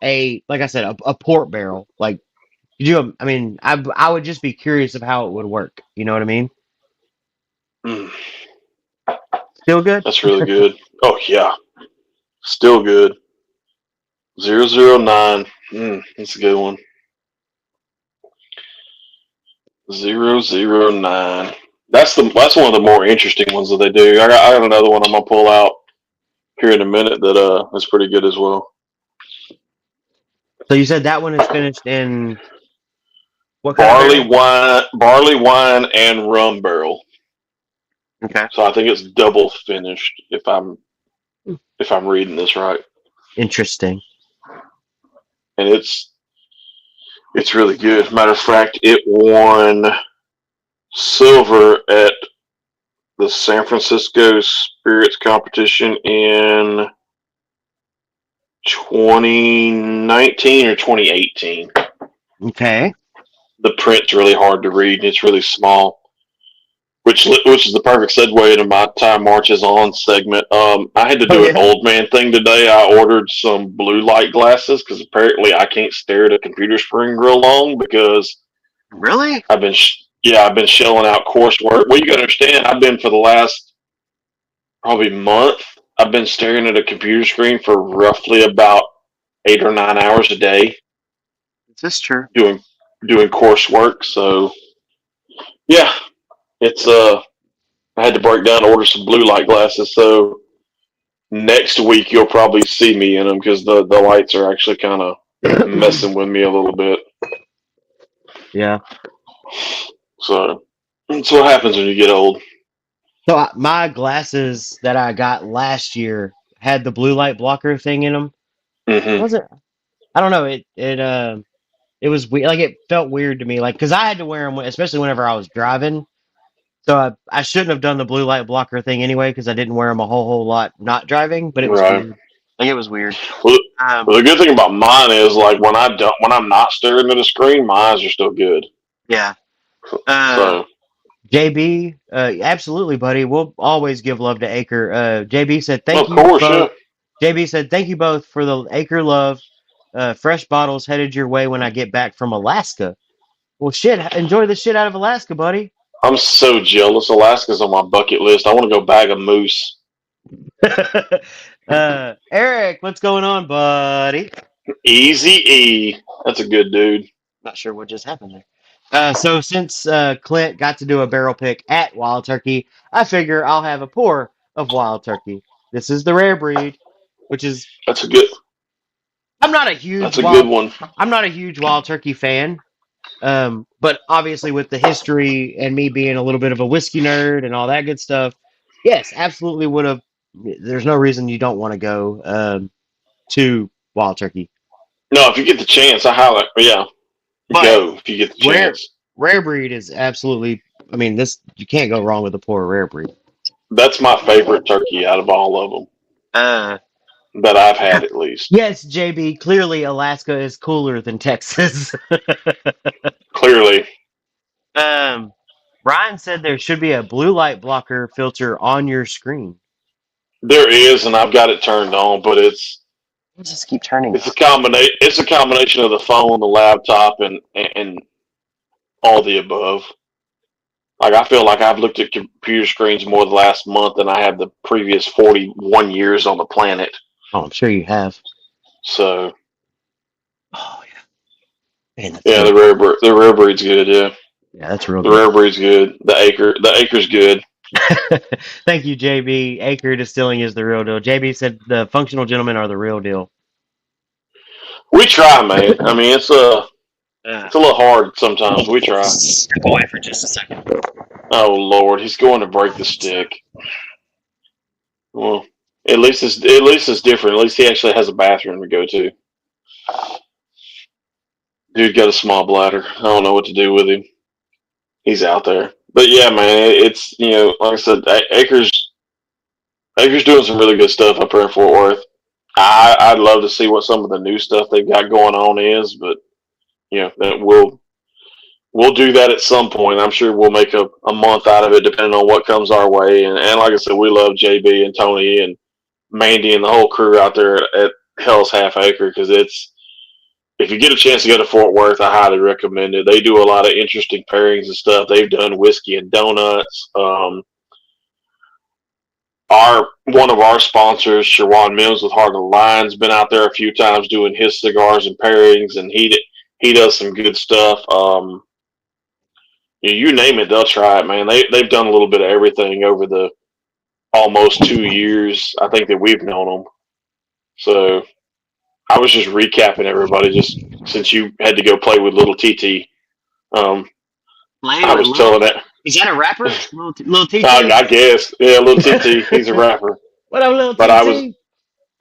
like I said, a port barrel. Like, I mean, I would just be curious of how it would work. You know what I mean? Mm, Still good? that's really good. Oh, yeah. Still good. 009. That's a good one. 009. That's one of the more interesting ones that they do. I got another one I'm gonna pull out here in a minute that is pretty good as well. So you said that one is finished in what kind of Barley barrel? wine, and rum barrel. Okay. So I think it's double finished if I'm reading this right, Interesting. and it's really good. Matter of fact, it won silver at the San Francisco Spirits competition in 2019 or 2018. Okay. The print's really hard to read. It's really small, which is the perfect segue into my time marches on segment. I had to Oh do an yeah. old man thing today. I ordered some blue light glasses because apparently I can't stare at a computer screen real long because Really? I've been shelling out coursework. Well, you got to understand, I've been for the last probably month. I've been staring at a computer screen for roughly about 8 or 9 hours a day Is this true? doing coursework. So yeah, it's I had to break down and order some blue light glasses. So next week you'll probably see me in them because the lights are actually kind of messing with me a little bit. Yeah. So that's what happens when you get old. So my glasses that I got last year had the blue light blocker thing in them. Hmm. Was it? I don't know. It was weird. Like it felt weird to me. Like because I had to wear them, especially whenever I was driving. So I shouldn't have done the blue light blocker thing anyway because I didn't wear them a whole lot not driving. But it was Right. weird. Like it was weird. Well, Um. well, the good thing about mine is like when I'm not staring at a screen, my eyes are still good. Yeah. Uh. So JB. Absolutely, buddy. We'll always give love to Acre. JB said thank of you course, yeah. both. JB said thank you both for the Acre love. Fresh bottles headed your way when I get back from Alaska. Well, shit. Enjoy the shit out of Alaska, buddy. I'm so jealous. Alaska's on my bucket list. I want to go bag a moose. Eric, what's going on, buddy? Easy E. That's a good dude. Not sure what just happened there. So since Clint got to do a barrel pick at Wild Turkey, I figure I'll have a pour of Wild Turkey. This is the rare breed, which is That's a good. I'm not a huge That's a good wild one. I'm not a huge Wild Turkey fan. But obviously with the history and me being a little bit of a whiskey nerd and all that good stuff, yes, absolutely would have. There's no reason you don't want to go to Wild Turkey. No, if you get the chance, I highlight. Yeah, But go if you get the rare chance. rare breed is absolutely. I mean, this you can't go wrong with a poor rare breed. That's my favorite turkey out of all of them Uh, that I've had, at least. yes, JB. Clearly, Alaska is cooler than Texas. Clearly, um, Brian said there should be a blue light blocker filter on your screen. there is, and I've got it turned on, but Let's just keep turning it's it a on. combination. It's a combination of the phone, the laptop, and all the above. Like I feel like I've looked at computer screens more the last month than I have the previous 41 years on the planet. Oh, I'm sure you have. So Oh yeah, man, that's yeah, so good. the rare breed's good. Yeah, Yeah, that's real the good. rare breed's good. The acre's good. Thank you, JB. Acre Distilling is the real deal. JB said the functional gentlemen are the real deal. We try, man. I mean, Uh, it's a little hard sometimes. We try. Step away for just a second. Oh Lord, he's going to break the stick. Well, at least it's different. At least he actually has a bathroom to go to. Dude got a small bladder. I don't know what to do with him. He's out there. But yeah, man, it's like I said, Acres doing some really good stuff up here in Fort Worth. I'd love to see what some of the new stuff they've got going on is, but that we'll do that at some point. I'm sure we'll make a month out of it, depending on what comes our way. And like I said, we love JB and Tony and Mandy and the whole crew out there at Hell's Half Acre because it's if you get a chance to go to Fort Worth, I highly recommend it. They do a lot of interesting pairings and stuff. They've done whiskey and donuts. Our one of our sponsors, Shawan Mills with Heart of the Lion's, been out there a few times doing his cigars and pairings, and he does some good stuff. You name it, they'll try it, man. They've done a little bit of everything over the almost 2 years I think that we've known them. So I was just recapping everybody, just since you had to go play with little TT. Um, Play I with was little. telling it. Is that a rapper? Little TT? I guess, yeah, little TT. He's a rapper, What up, little but TT?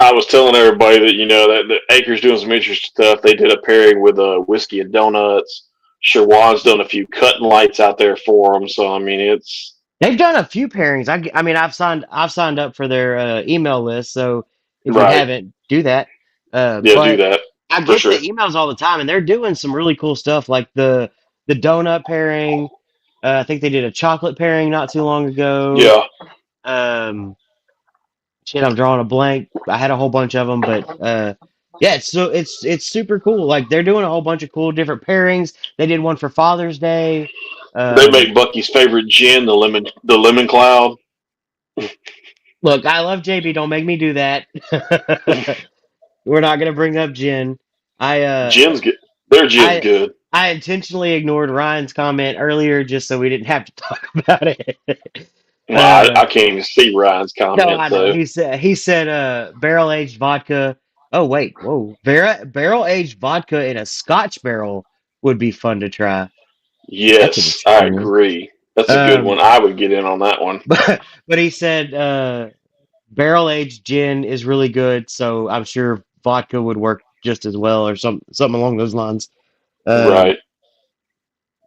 I was telling everybody that that Acres doing some interesting stuff. They did a pairing with whiskey and donuts. Shawan's done a few cutting lights out there for them. So I mean, it's They've done a few pairings. I mean, I've signed up for their email list. So if you right. haven't, do that. Yeah, do But that I for get the sure. emails all the time, and they're doing some really cool stuff, like the donut pairing. I think they did a chocolate pairing not too long ago. Yeah, Um, shit, I'm drawing a blank. I had a whole bunch of them, but yeah, it's super cool. Like they're doing a whole bunch of cool different pairings. They did one for Father's Day. they Um, make Bucky's favorite gin, the lemon cloud. Look, I love JB. Don't make me do that. We're not gonna bring up Jen. I uh Gin's good. Their gin's I good. I intentionally ignored Ryan's comment earlier just so we didn't have to talk about it. Well, uh I can't even see Ryan's no, comment I know. though. He said barrel aged vodka. Oh wait, whoa. Barrel aged vodka in a Scotch barrel would be fun to try. That's an Yes, I interesting one. agree. That's a good Um one. I would get in on that one. but he said barrel aged gin is really good, so I'm sure vodka would work just as well, or something along those lines. Um, Right.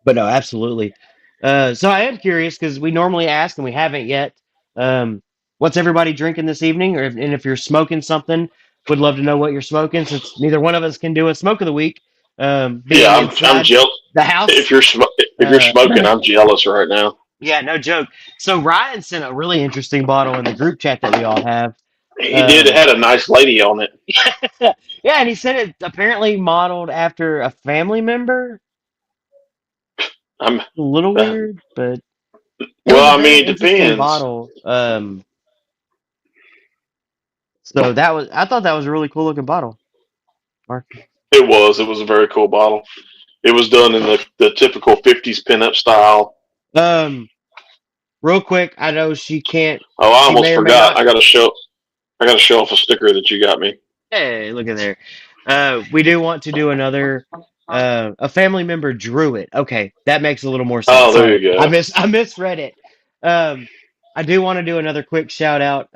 but no, absolutely. So I am curious because we normally ask and we haven't yet. Um, what's everybody drinking this evening? And if you're smoking something, would love to know what you're smoking since neither one of us can do a smoke of the week, Yeah, being I'm inside jealous. the house. If you're Uh, smoking, I'm jealous right now. yeah, no joke. So Ryan sent a really interesting bottle in the group chat that we all have. He did. It Uh, had a nice lady on it. yeah, and he said it apparently modeled after a family member. I'm A little uh, weird, but it was a well. I very mean, it interesting depends. bottle. So I thought that was a really cool looking bottle. Marky. It was. It was a very cool bottle. It was done in the typical '50s pinup style. Um, real quick, I know she can't. Oh, I She almost may or may forgot. not. I got to show off a sticker that you got me. Hey, look at there. We do want to do another. A family member drew it. Okay, that makes a little more sense. Oh, there Sorry, you go. I misread it. Um, I do want to do another quick shout out.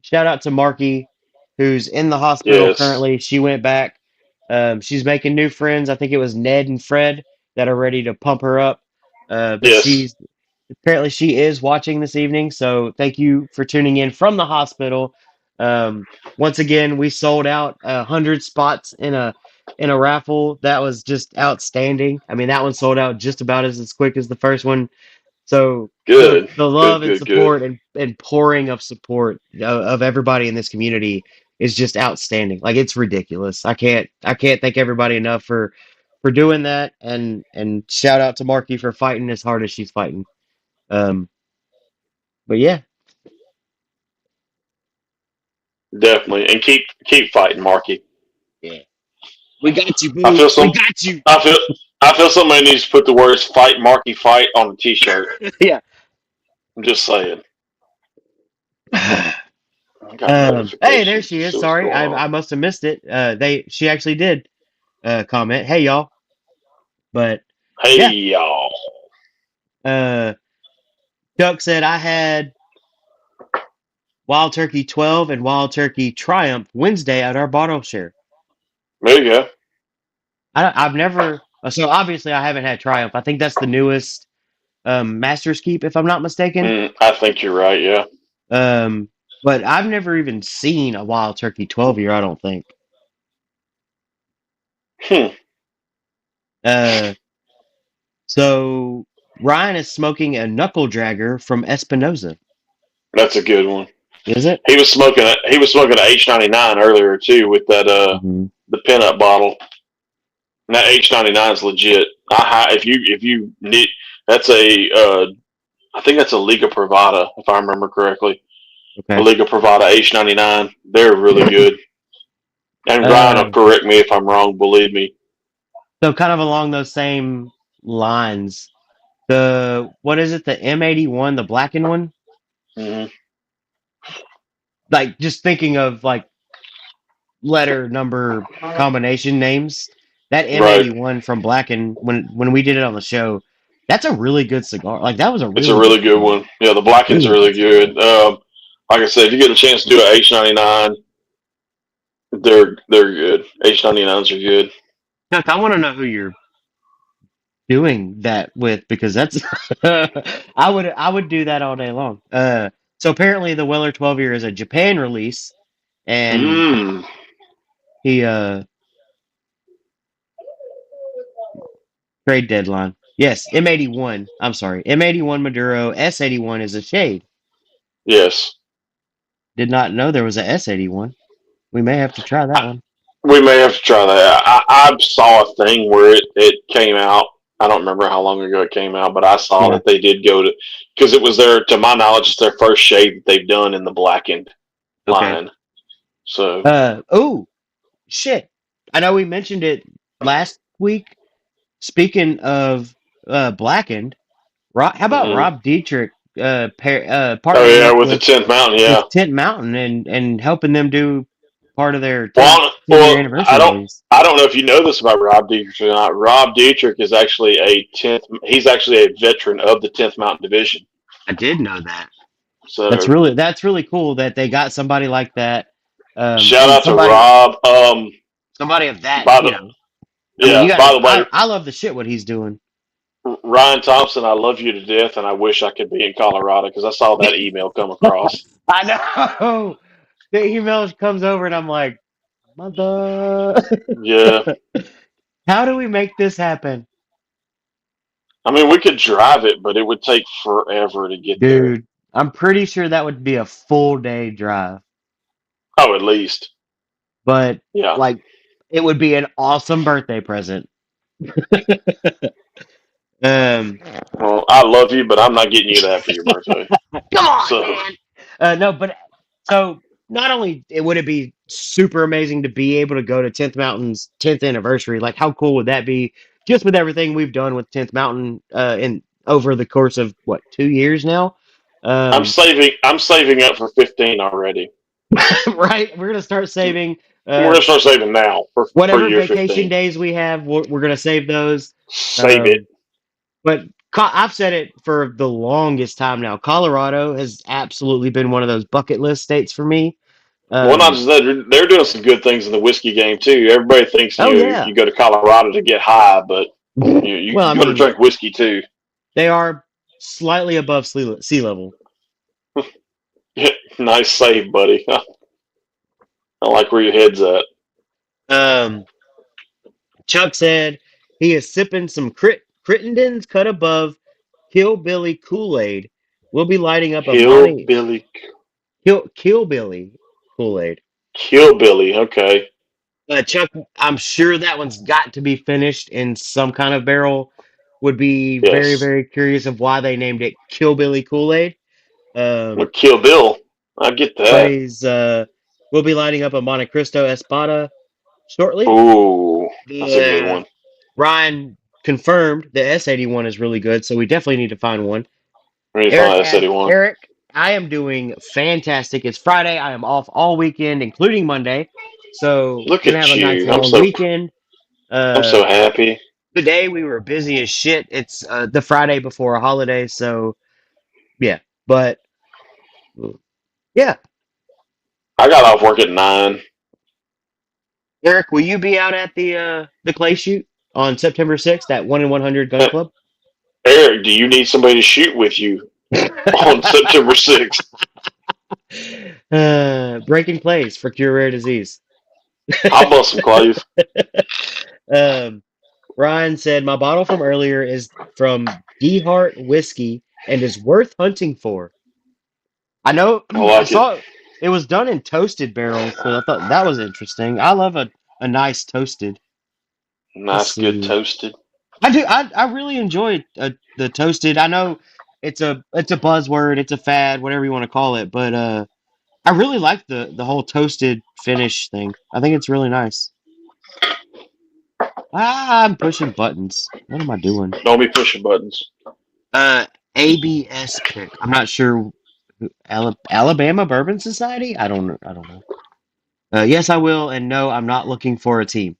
Shout out to Marky, who's in the hospital Yes. currently. She went back. She's making new friends. I think it was Ned and Fred that are ready to pump her up. But Yes. she's apparently she is watching this evening. So thank you for tuning in from the hospital. Um, Once again, we sold out 100 spots in a raffle. That was just outstanding. I mean, that one sold out just about as quick as the first one. So Good. the love Good. and Good. Good. support and pouring of support of everybody in this community is just outstanding. Like it's ridiculous. I can't thank everybody enough for doing that and shout out to Marky for fighting as hard as she's fighting. Um, but yeah, Definitely. And keep fighting, Marky. yeah, we got you, I boo. feel We some. got you. I feel. I feel somebody needs to put the words "Fight Marky Fight" on the T-shirt. Yeah. I'm just saying. I got Hey, there notifications. she Let's is. see what's Sorry, going on. I must have missed it. She actually did comment. Hey y'all, but Hey yeah. y'all. Uh, Chuck said I had Wild Turkey 12 and Wild Turkey Triumph Wednesday at our bottle share. There you go. I've never, so obviously I haven't had Triumph. I think that's the newest Master's Keep, if I'm not mistaken. I think you're right. Yeah. Um, but I've never even seen a Wild Turkey 12 year, I don't think. Hmm. Uh, so Ryan is smoking a knuckle dragger from Espinoza. That's a good one. Is it? He was smoking an H99 earlier too with that Hmm. the pinup bottle. And that H99 is legit. If you need that's I think that's a Liga Privada if I remember correctly. A Okay. Liga Privada H99. They're really good. And Ryan will Uh, correct me if I'm wrong. Believe me. so kind of along those same lines. The what is it? The M81, the blackened one. Hmm. Like just thinking of like letter number combination names. That Right. M81 from Blackened when we did it on the show, that's a really good cigar. Like that was a It's a really good really good cigar. one. Yeah, the Blackened's Really really good cigar. good. Like I said, if you get a chance to do an H99, they're good. H99s are good. Chuck, I want to know who you're doing that with because that's I would do that all day long. So apparently the Weller 12 year is a Japan release and Mmm. he trade deadline. Yes, M81. I'm sorry. M81 Maduro S81 is a shade. Yes. Did not know there was a S81. We may have to try that one. We may have to try that. I saw a thing where it came out. I don't remember how long ago it came out, but I saw Yeah. that they did go to because it was their, to my knowledge, it's their first shade that they've done in the blackened Okay. line. So, Oh, shit. I know we mentioned it last week. Speaking of blackened, how about mhm. Rob Dietrich Oh partnering yeah, up with the 10th Mountain, yeah. with Tent Mountain and helping them do part of their Well, 10 year well, I anniversary don't. release? I don't know if you know this about Rob Dietrich or not. Rob Dietrich is actually a 10th. He's actually a veteran of the 10th Mountain Division. I did know that. So That's really cool that they got somebody like that, shout and out to Rob. somebody of that, By you the know. I mean, you Yeah. By gotta. the way, I love the shit what he's doing. Ryan Thompson, I love you to death, and I wish I could be in Colorado because I saw that email come across. I know. The email comes over and I'm like, mother. Yeah. How do we make this happen, I mean, we could drive it, but it would take forever to get there. dude? I'm pretty sure that would be a full day drive, Oh, at least. but Yeah. like, it would be an awesome birthday present. Um, Well, I love you, but I'm not getting you that for your birthday. come on, So, man. No, but so not only would it be super amazing to be able to go to 10th Mountain's 10th anniversary. Like, how cool would that be? Just with everything we've done with 10th Mountain in over the course of what 2 years now. I'm Um, saving. I'm saving up for 15 already. right? We're gonna start saving We're uh, gonna start saving now for whatever year vacation 15. days we have. We're gonna save those. Save it. Um, but I've said it for the longest time now. Colorado has absolutely been one of those bucket list states for me. Well, not Um, just that, they're doing some good things in the whiskey game too. Everybody thinks oh you yeah. go to Colorado to get high, but Well, you I go to mean, drink whiskey too. they are slightly above sea level. Nice save, buddy. I like where your head's at. Um, Chuck said he is sipping some Crittenden's cut above Hillbilly Kool-Aid. We'll be lighting up a Monty Hillbilly, Killbilly Kool-Aid. Hillbilly. Okay. Chuck, I'm sure that one's got to be finished in some kind of barrel. Would be very, Yes. very curious of why they named it Killbilly Kool-Aid. Well, Um, Kill Bill. I get but that. we'll be lighting up a Monte Cristo Espada shortly. Ooh, that's a good The one. Ryan confirmed the S81 is really good, so we definitely need to find one. I need to Eric find that asked, one. Eric, I am doing fantastic. It's Friday. I am off all weekend, including Monday. So Look gonna have at a nice you. long weekend. I'm Uh, so happy. Today we were busy as shit. It's the Friday before a holiday, so yeah. But yeah, I got off work at 9. Eric, will you be out at the clay shoot on September 6th at 1 in 100 Gun Club? Eric, do you need somebody to shoot with you on September 6th? Breaking plays for cure rare disease. I'll bust some clays. um, Ryan said my bottle from earlier is from D Hart whiskey and is worth hunting for. I know I I like it. saw it was done in toasted barrels, so I thought that was interesting. I love a nice toasted. Let's Nice, good see. toasted. I do. I really enjoy the toasted. I know it's a buzzword, it's a fad, whatever you want to call it, but I really like the whole toasted finish thing. I think it's really nice. I'm pushing buttons. What am I doing? Don't be pushing buttons. Uh, ABS pick. I'm not sure. Alabama Bourbon Society. I don't know. Yes, I will, and no, I'm not looking for a team.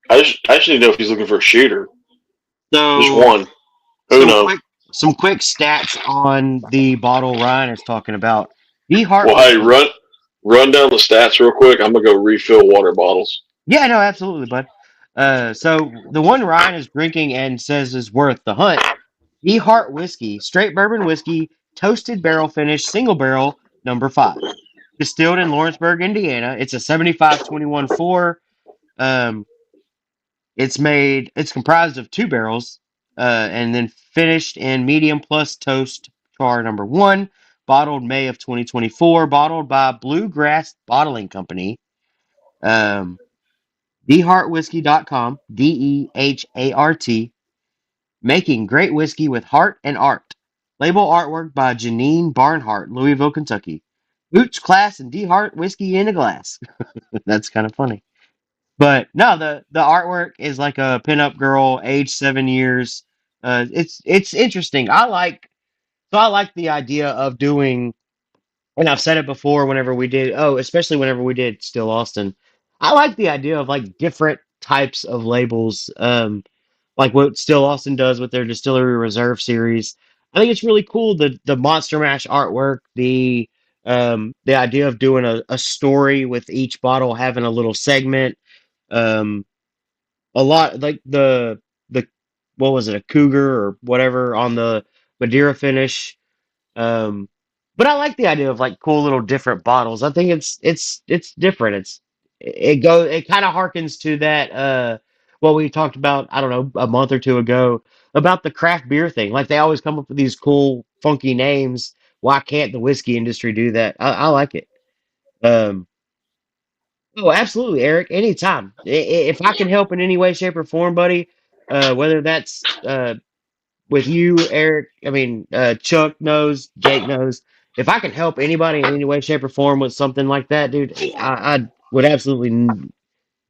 I just need to know if he's looking for a shooter. Just So one. some Uno. quick some quick stats on the bottle Ryan is talking about. The Heart Well, hey, Whiskey. run down the stats real quick. I'm gonna go refill water bottles. Yeah, no, absolutely, bud. So the one Ryan is drinking and says is worth the hunt. The Heart Whiskey, straight bourbon whiskey, toasted barrel finish, single barrel, number 5. Distilled in Lawrenceburg, Indiana. It's a 75-21-4. Um, it's comprised of 2 barrels, and then finished in medium plus toast char number 1, bottled May of 2024, bottled by Bluegrass Bottling Company. Um, DeHartWhiskey.com, DEHART, making great whiskey with heart and art. Label artwork by Janine Barnhart, Louisville, Kentucky. Boots, class, and DeHart whiskey in a glass. That's kind of funny. But no, the artwork is like a pinup girl, age 7 years. It's interesting. I like the idea of doing, and I've said it before. Especially whenever we did Still Austin, I like the idea of like different types of labels. Like what Still Austin does with their Distillery Reserve series. I think it's really cool. The Monster Mash artwork, the idea of doing a story with each bottle having a little segment. Um, a lot like the what was it, a cougar or whatever on the Madeira finish. Um, but I like the idea of like cool little different bottles. I think it's different. It kind of harkens to that what we talked about, I don't know, a month or two ago about the craft beer thing. Like they always come up with these cool funky names. Why can't the whiskey industry do that? I like it. Um, oh, absolutely, Eric. Anytime. If I can help in any way, shape, or form, buddy, whether that's with you, Eric, I mean, Chuck knows, Jake knows. if I can help anybody in any way, shape, or form with something like that, dude, I would absolutely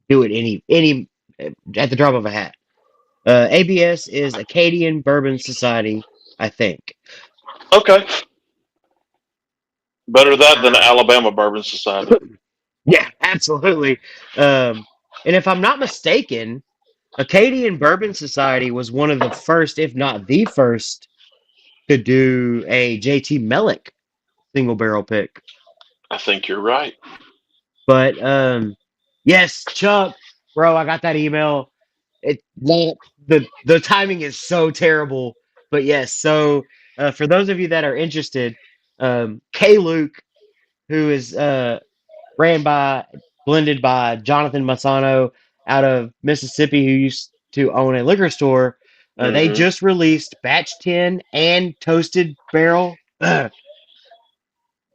do it any at the drop of a hat. ABS is Acadian Bourbon Society, I think. Okay, better that than the Uh, Alabama Bourbon Society. yeah, absolutely. And if I'm not mistaken, Acadian Bourbon Society was one of the first, if not the first, to do a JT Mellick single barrel pick. I think you're right. But yes, Chuck, bro, I got that email. It not the timing is so terrible. But yes, so for those of you that are interested, K Luke, who is ran by blended by Jonathan Massano out of Mississippi, who used to own a liquor store. They Hmm. just released batch 10 and toasted barrel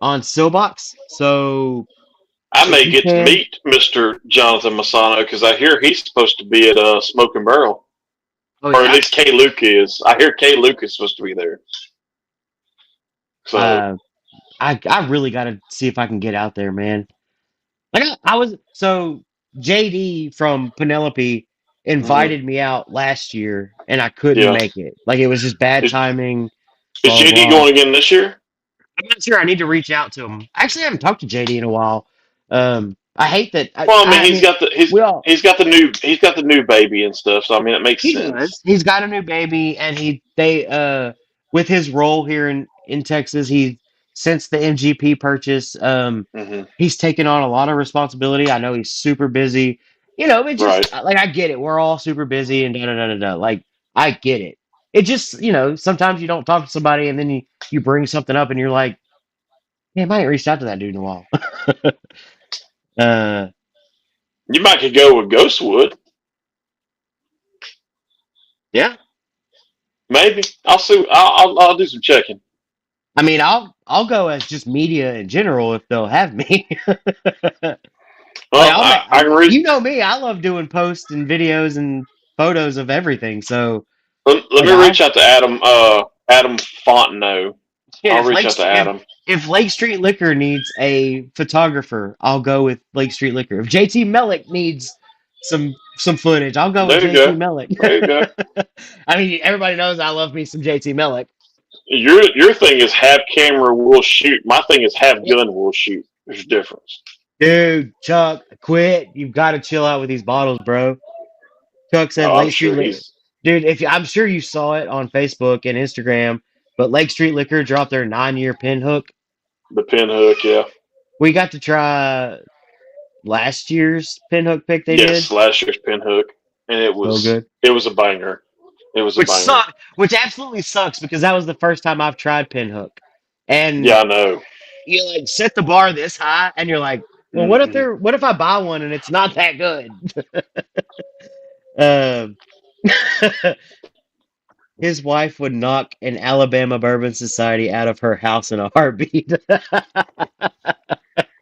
on Silbox. So I if may you get to can, meet Mr. Jonathan Masano because I hear he's supposed to be at Smoke and Barrel, oh or at yeah, least Kay Luke is. I hear Kay Luke is supposed to be there. So, uh, I really got to see if I can get out there, man. Like I was so JD from Penelope mhm. invited me out last year, and I couldn't Yeah. make it. Like it was just bad Is, timing. is Blah JD blah. going again this year? I'm not sure. I need to reach out to him. Actually, I haven't talked to JD in a while. I hate that. Well, I mean, I he's mean, got the he's we all he's got the new baby and stuff. So I mean, it makes he sense. does. He's got a new baby, and they with his role here in Texas, he since the MGP purchase, Hmm. he's taken on a lot of responsibility. I know he's super busy. You know, it just Right. like I get it. We're all super busy and da da da da da. Like I get it. It just sometimes you don't talk to somebody and then you bring something up and you're like, damn, I ain't reached out to that dude in a while. uh, You might could go with Ghostwood. yeah. Maybe I'll see. I'll do some checking. I mean, I'll go as just media in general if they'll have me. Like Well, I'll make, I can read. you know me, I love doing posts and videos and photos of everything. So Let like me reach out to Adam. Adam Fontenot. yeah, I'll reach out to Adam. If Lake Street Liquor needs a photographer, I'll go with Lake Street Liquor. If JT Mellick needs some footage, I'll go with There you JT go. Mellick. There you go. I mean, everybody knows I love me some JT Mellick. Your thing is have camera will shoot. My thing is have gun will shoot. There's a difference. Dude, Chuck, quit. You've got to chill out with these bottles, bro. Chuck said Oh, I'm Lake Street sure Liquor. he's Dude, if you, I'm sure you saw it on Facebook and Instagram, but Lake Street Liquor dropped their 9-year pin hook. the pin hook. Yeah. We got to try last year's pin hook pick they did. Yes, last year's pin hook, and So good. it was a banger. It was a banger. Which absolutely sucks because that was the first time I've tried pin hook. Yeah, And I know. you like set the bar this high and you're like, well, Hmm. what if I buy one and it's not that good? Um his wife would knock an Alabama Bourbon Society out of her house in a heartbeat.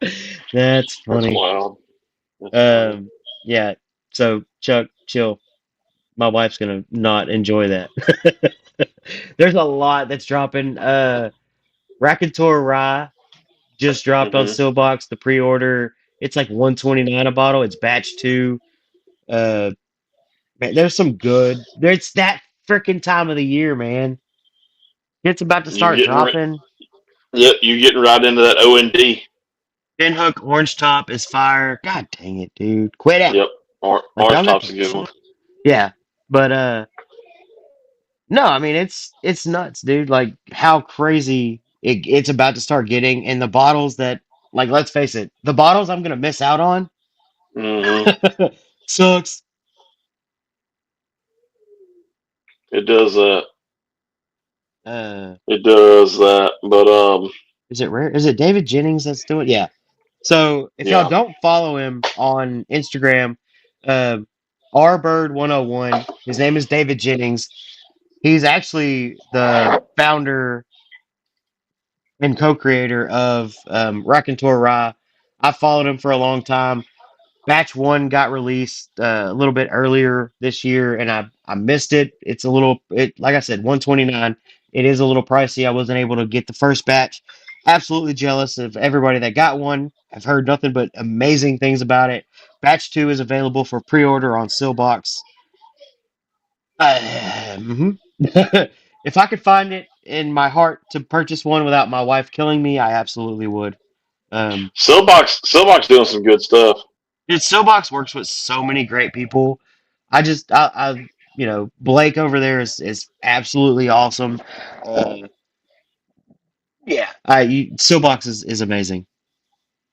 That's That's funny. wild. That's funny. Um, yeah. So Chuck, chill. My wife's gonna not enjoy that. There's a lot that's dropping. Raconteur Rye just dropped on Hmm. Stillbox. The pre-order, it's like 129 a bottle. It's batch two. Uh, man, there's some good. It's that freaking time of the year, man. It's about to You start getting dropping. yep, you getting right into that OND. Pinhook Orange Top is fire. God dang it, dude. Quit it. Yep, Like orange y'all got top's the a good one. yeah. But no, I mean it's nuts, dude. Like how crazy it's about to start getting and the bottles that like let's face it, the bottles I'm gonna miss out on Hmm. sucks. It does that. Uh It does that. But is it rare? Is it David Jennings that's doing yeah. So if y'all yeah. don't follow him on Instagram, um rbird101, his name is David Jennings. He's actually the founder and co-creator of Raconteur Rye. I followed him for a long time. Batch one got released a little bit earlier this year, and I missed it. It's a little it like I said, 129. It is a little pricey. I wasn't able to get the first batch. Absolutely jealous of everybody that got one. I've heard nothing but amazing things about it. Batch 2 is available for pre-order on Sillbox. Mhm. If I could find it in my heart to purchase one without my wife killing me, I absolutely would. Um, Silbox doing some good stuff. Dude, Soapbox works with so many great people. Blake over there is absolutely awesome. Uh, yeah, Soapbox is amazing.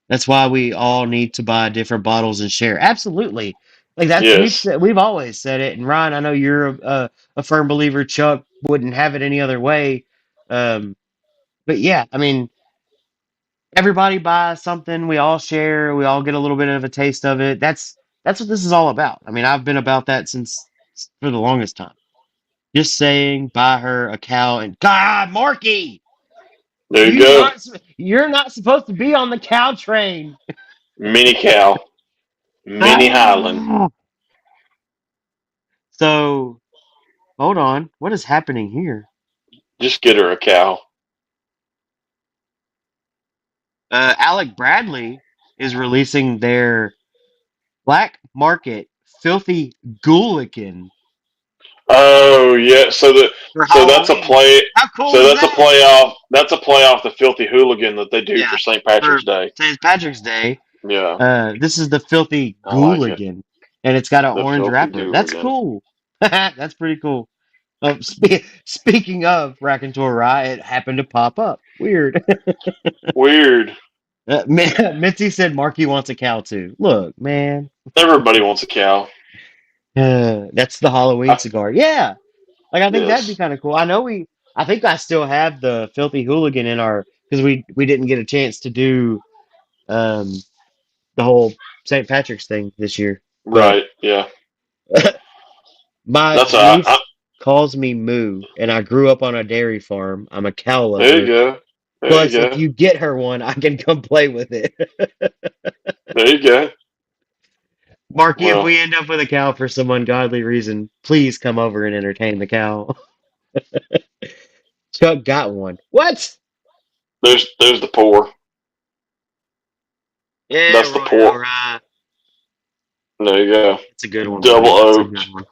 That's why we all need to buy different bottles and share. Absolutely, like that's Yes, we've always said it. And Ryan, I know you're a firm believer. Chuck wouldn't have it any other way. Um, but yeah, I mean, everybody buys something, we all share, we all get a little bit of a taste of it. That's what this is all about. I mean, I've been about that since for the longest time. Just saying, buy her a cow and God, Marky, there you go. you're not supposed to be on the cow train. Mini cow, mini Highland. So hold on, what is happening here? Just get her a cow. Alec Bradley is releasing their black market filthy Ghoulican Oh yeah, for so that's a Halloween. play. How cool So is that's a that? play off. That's a play off the Filthy Hooligan that they do for Yeah, St. for Patrick's Day. St. Patrick's Day. Yeah, This is the filthy I like it. Ghouligan, and it's got an The orange Filthy wrapper. That's Hooligan. cool. That's pretty cool. Speaking of Raconteur Rye, it happened to pop up. Weird. Weird. Mitzi said Marky wants a cow too. Look, man. Everybody wants a cow. That's the Halloween I, cigar. Yeah, like I think that'd be yes. kind of cool. I think I still have the filthy hooligan in our because we didn't get a chance to do um the whole St. Patrick's thing this year. But Right. Yeah. my That's all right. niece calls me Moo, and I grew up on a dairy farm. I'm a cow There you lover. go. There you Plus, if go. you get her one, I can come play with it. There you go. Marky, if Well, we end up with a cow for some ungodly reason, please come over and entertain the cow. Chuck got one. What? there's the pour. Yeah, That's the Roy, all pour. right. There you go. It's a good one, Double buddy. That's a good oaked. one.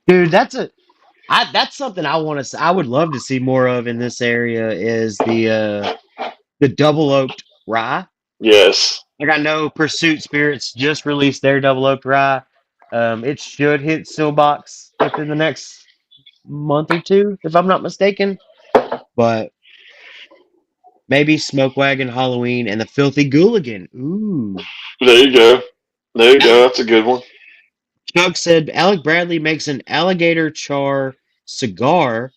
Dude, that's something I want to I would love to see more of in this area is the double oaked rye. Yes. Like I know Pursuit Spirits just released their double oaked rye. It should hit Stillbox within the next month or two, if I'm not mistaken. But maybe Smoke Wagon Halloween and the Filthy Ghouligan. Ooh. There you go. There you go. That's a good one. Chuck said Alec Bradley makes an alligator char cigar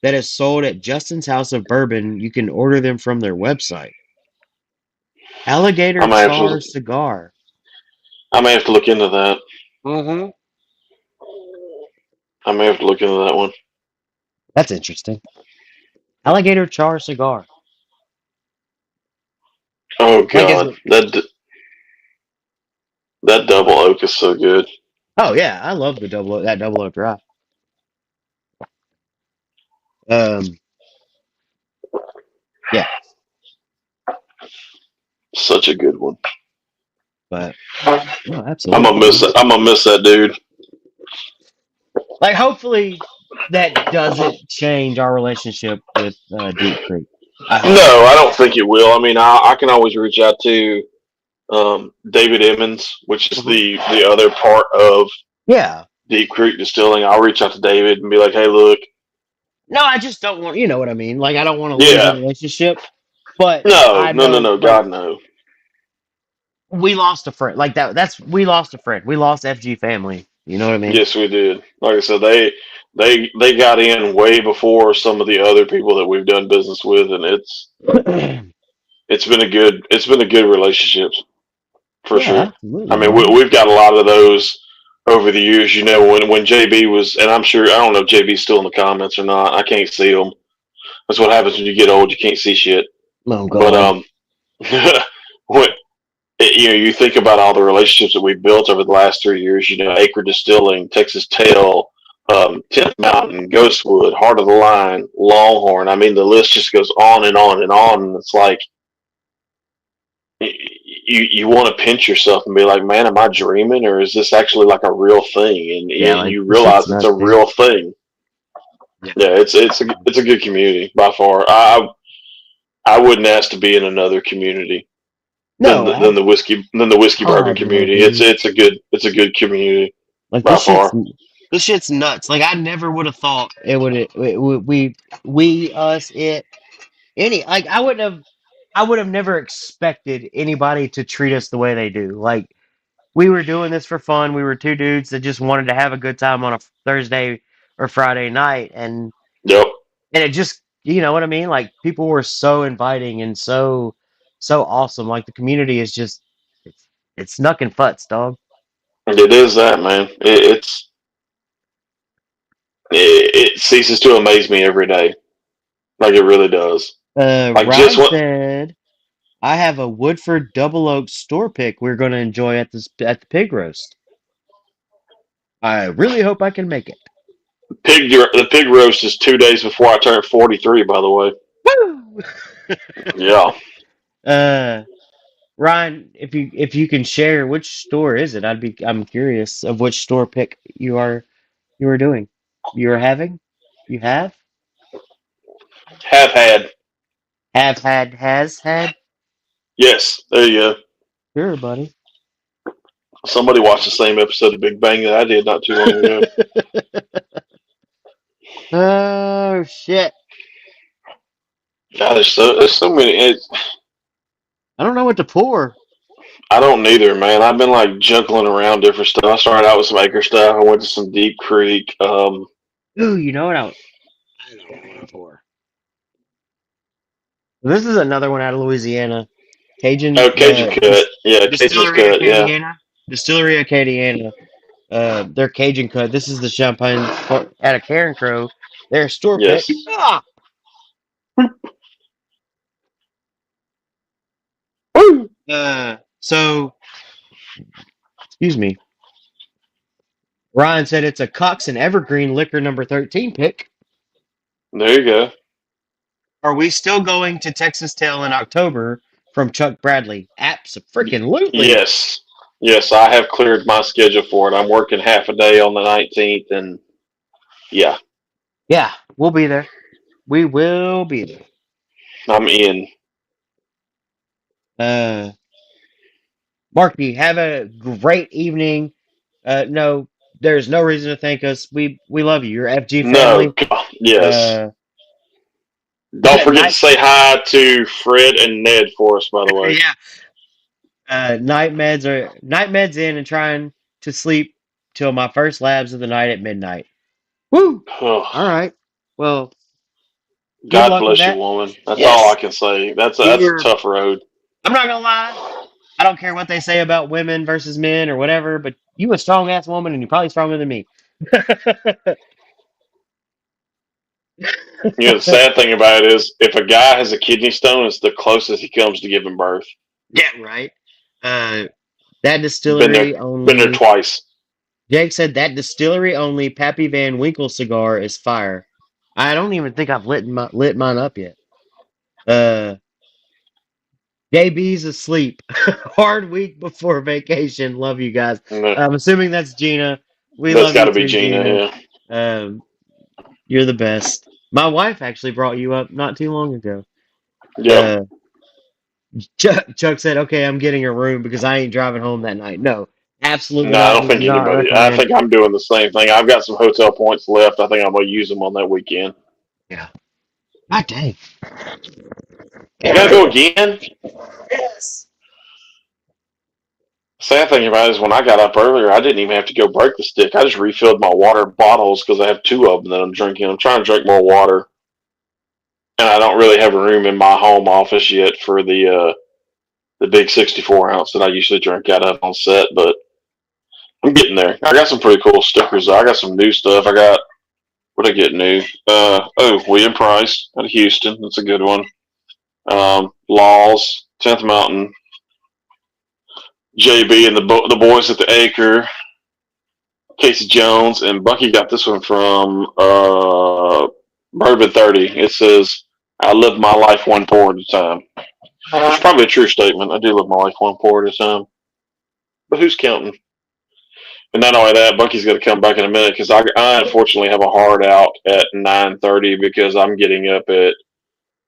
that is sold at Justin's House of Bourbon. You can order them from their website. I Alligator may have to. char cigar. I may have to look into that. Mm-hmm. I may have to look into that one. That's interesting. Alligator char cigar. Oh Like is God, it? that double oak is so good. Oh yeah, I love the that double oak rye. Um, yeah, Such a good one. but no, absolutely. I'm gonna miss that dude. Like hopefully that doesn't change our relationship with Deep Creek. I hope. No, I don't think it will. I mean, I can always reach out to David Emmons, which is Mhm. the other part of Yeah. Deep Creek Distilling. I'll reach out to David and be like, hey, look, No, I just don't want. You know what I mean? Like I don't want to lose a yeah, relationship, but no, I no, no, know no, like God, no. we lost a friend. Like that. That's we lost a friend. We lost FG family. You know what I mean? Yes, we did. Like I said, they got in way before some of the other people that we've done business with, and it's been a good relationship for Yeah, sure. I absolutely, mean, man. we've got a lot of those over the years. You know, when JB was, and I'm sure I don't know if JB's still in the comments or not. I can't see him. That's what happens when you get old. You can't see shit. Oh But God. what you think about all the relationships that we've built over the last 3 years. You know, Acre Distilling, Texas Tail, 10th Mountain, Ghostwood, Heart of the Line, Longhorn. I mean, the list just goes on and on and on. And it's like you want to pinch yourself and be like, man, am I dreaming, or is this actually like a real thing? And Yeah, like you this shit's realize it's a nuts, dude. real thing. Yeah. Yeah, it's a good community by far. I wouldn't ask to be in another community No, than the whiskey bourbon God no, community. dude. It's a good community Like by far. this shit's nuts. Like I never would have thought we us it any like I would have never expected anybody to treat us the way they do. Like we were doing this for fun. We were two dudes that just wanted to have a good time on a Thursday or Friday night, Yep, and it just you know what I mean. Like people were so inviting and so awesome. Like the community is just it's it's nuck and futz, dog. it is that man. It ceases to amaze me every day. Like it really does. Like just Ryan what said, I have a Woodford Double Oak store pick we're going to enjoy at the pig roast. I really hope I can make it. the pig roast is 2 days before I turn 43. By the way, Woo! yeah. uh, Ryan, if you can share which store is it? I'm curious of which store pick you are doing. You are having? You Have had. have had has had? Yes, there you go. Sure, buddy. Somebody watched the same episode of Big Bang that I did not too long ago. Oh shit. God, there's so many. I don't know what to pour. I don't neither, man. I've been like juggling around different stuff. I started out with some acre stuff. I went to some Deep Creek. Ooh, you know what I know what I want to pour. This is another one out of Louisiana. Oh, Cajun, Cajun Cut. Yeah, Cajun's Distillery Cut. Yeah. Acadiana. Distillery Acadiana. Their Cajun cut. This is the champagne out of Karen Crow. Their store pick. Yes. Ah! Woo! So, excuse me. Ryan said it's a Cox and Evergreen liquor number 13 pick. There you go. Are we still going to Texas Tail in October from Chuck Bradley? Absolutely. Yes. Yes, I have cleared my schedule for it. I'm working half a day on the 19th, and yeah, Yeah, we'll be there. We will be there. I'm in. Uh, Marky, have a great evening. No, there's no reason to thank us. We love you. Your FG No, family. yes. Uh, Don't forget to night. say hi to Fred and Ned for us, by the way. Yeah. Night meds in and trying to sleep till my first labs of the night at midnight. Woo! All right. Well, good God luck with bless you, that. woman. That's all I Yes, can say. you That's a were. tough road. I'm not gonna lie. I don't care what they say about women versus men or whatever, but you a strong ass woman and you're probably stronger than me. You know, the sad thing about it is, if a guy has a kidney stone, it's the closest he comes to giving birth. Yeah, right. Uh, that Been there, distillery been there only. twice. Jake said that distillery only Pappy Van Winkle cigar is fire. I don't even think I've lit mine up yet. Uh, JB's asleep. Hard week before vacation. Love you guys. No, I'm assuming that's Gina. We that's love got you to be too, Gina. Gina. Yeah. Um, you're the best. My wife actually brought you up not too long ago. Yep. Uh, Chuck said, "Okay, I'm getting a room because I ain't driving home that night." No, absolutely No, I not. don't We do think not anybody. I recommend. think I'm doing the same thing. I've got some hotel points left. I think I'm gonna use them on that weekend. Yeah. God dang. You gotta go again. Yes. Sad thing about it is when I got up earlier, I didn't even have to go break the stick. I just refilled my water bottles because I have two of them that I'm drinking. I'm trying to drink more water, and I don't really have room in my home office yet for the big 64 ounce that I usually drink out of on set. But I'm getting there. I got some pretty cool stickers. I got some new stuff. I got what I get new. William Price out of Houston. That's a good one. Laws, 10th Mountain, JB and the boys at the Acre. Casey Jones, and Bucky got this one from Bourbon 30. It says, I live my life one pour at a time. It's probably a true statement. I do live my life one pour at a time. But who's counting? And not only that, Bucky's going to come back in a minute because I unfortunately have a hard out at 9:30 because I'm getting up at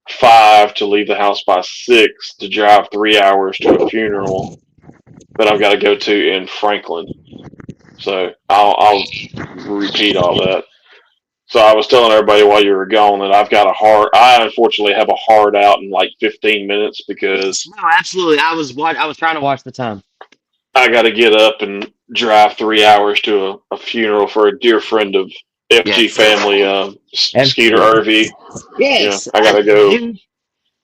5 to leave the house by 6 to drive 3 hours to a funeral that I've got to go to in Franklin. So I'll repeat all that. So I was telling everybody while you were gone that I unfortunately have a hard out in like 15 minutes Yes, because no, absolutely. I was trying to watch the time. I got to get up and drive 3 hours to a funeral for a dear friend of FG Yes. family, Skeeter FG. Irvy. Yes, I got to go. dude.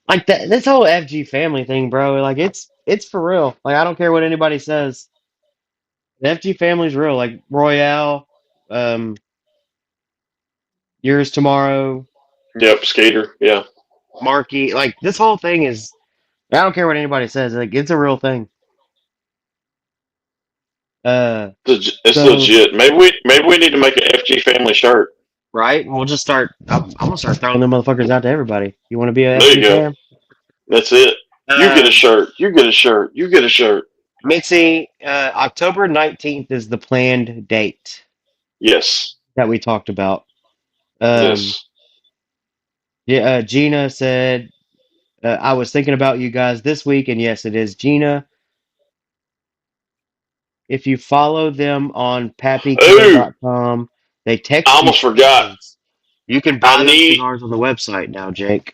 Like that. This whole FG family thing, bro. Like it's for real. Like I don't care what anybody says. The FG family's real. Like Royale, um, yours tomorrow, Yep, Skeeter. Yeah, Marky. Like this whole thing is. I don't care what anybody says. Like it's a real thing. Uh, it's so legit. Maybe we need to make an FG family shirt. right, we'll just start. I'm gonna start throwing them motherfuckers out to everybody. You want to be a There you FG go. fan? That's it. You get a Um, shirt. You get a shirt. You get a shirt. Mitzi, October 19th is the planned date Yes. that we talked about. Um, Yes. yeah, Gina said, I was thinking about you guys this week, and yes, it is Gina. If you follow them on Ooh, pappycan.com, they I text you almost forgot. commissions. You can I buy those need cigars on the website now, Jake.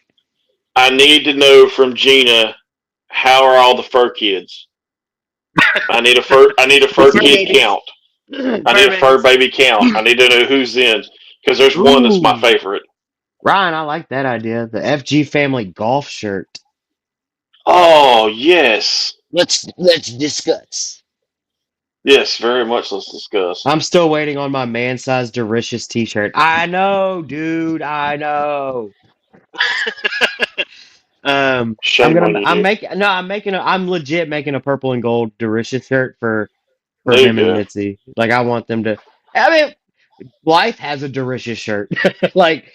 I need to know from Gina, how are all the fur kids? I need a fur Fur kid babies. count. I need Fur a fur babies. baby count. I need to know who's in because there's one that's my Ooh, favorite. Ryan, I like that idea. The FG family golf shirt. Oh yes, Let's discuss. yes, very much. Let's discuss. I'm still waiting on my man-sized Delicious t-shirt. I know, dude. I know. Shame on you, dude. I'm legit making a purple and gold Delicious shirt for There you him and go. Mitzi. Like I want them to. I mean, Life has a Delicious shirt. Like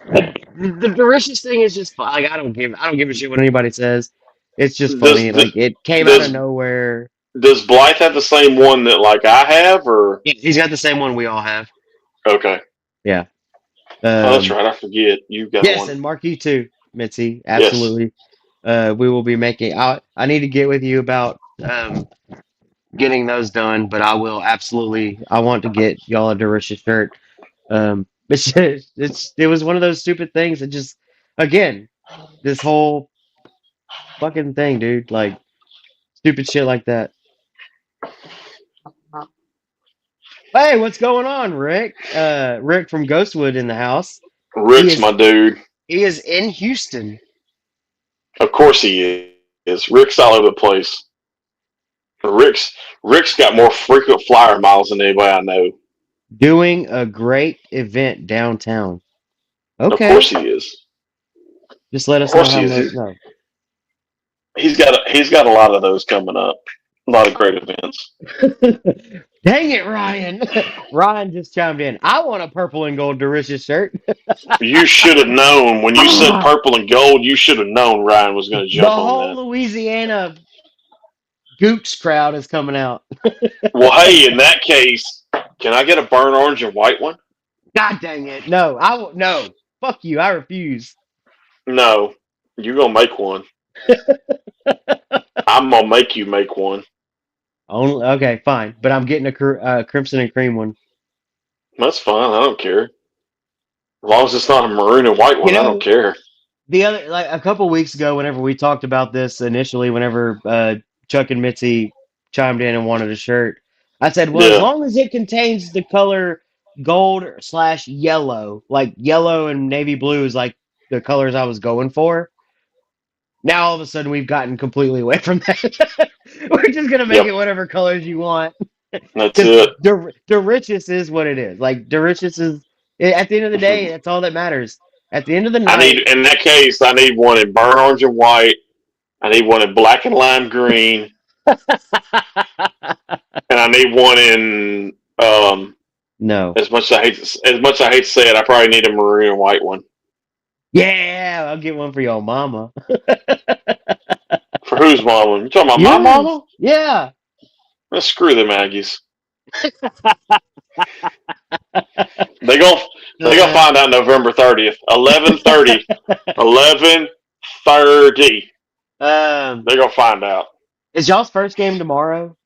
the Delicious thing is just fun. Like I don't give a shit what anybody says. It's just Does funny. Like it came out of does nowhere. does Blythe have the same one that like I have, or He's got the same one we all have. okay? Yeah. Oh, that's Um. right. I forget you got Yes, one. and Marquee too, Mitzi. Yes. Absolutely. We will be making. I need to get with you about getting those done, but I will absolutely. I want to get y'all a Delicious shirt. It was one of those stupid things that just again this whole fucking thing, dude. Like stupid shit like that. Hey, what's going on, Rick? Rick from Ghostwood in the house. He Rick's is my dude. he is in Houston Of course he is. Rick's all over the place. Rick's got more frequent flyer miles than anybody I know. doing a great event downtown. Of course Okay, he is. just let Of us know course how he is. much. No. He's got a lot of those coming up. A lot of great events. Dang it, Ryan. Ryan just chimed in. I want a purple and gold Delicious shirt. You should have known when you said Ah, purple and gold. You should have known Ryan was going to the jump on whole that. Louisiana Gooch crowd is coming out. Well, hey, in that case, can I get a burnt orange and white one? God dang it. No, I will no. Fuck you. I refuse. No, you gonna make one. I'm gonna make you make one. Only okay, fine. But I'm getting a crimson and cream one. That's fine. I don't care. As long as it's not a maroon and white You one, I don't know, care. the other like a couple weeks ago, whenever we talked about this initially, whenever Chuck and Mitzi chimed in and wanted a shirt, I said, "Well, as Yeah. long as it contains the color gold slash yellow, like yellow and navy blue is like the colors I was going for." Now all of a sudden we've gotten completely away from that. We're just gonna make Yep. it whatever colors you want That's because it. the richest is what it is. Like the richest is at the end of the day, that's all that matters. At the end of the I need night. in that case. I need one in burnt orange and white. I need one in black and lime green, and I need one in No. As much as I hate to say it, I probably need a maroon and white one. Yeah, I'll get one for your mama. For whose mama? You talking about my Yours. mama? Yeah. Let's screw the Aggies. They go they gonna Uh, find out November 30th. 11:30. 11:30. um, They're gonna find out. is y'all's first game tomorrow?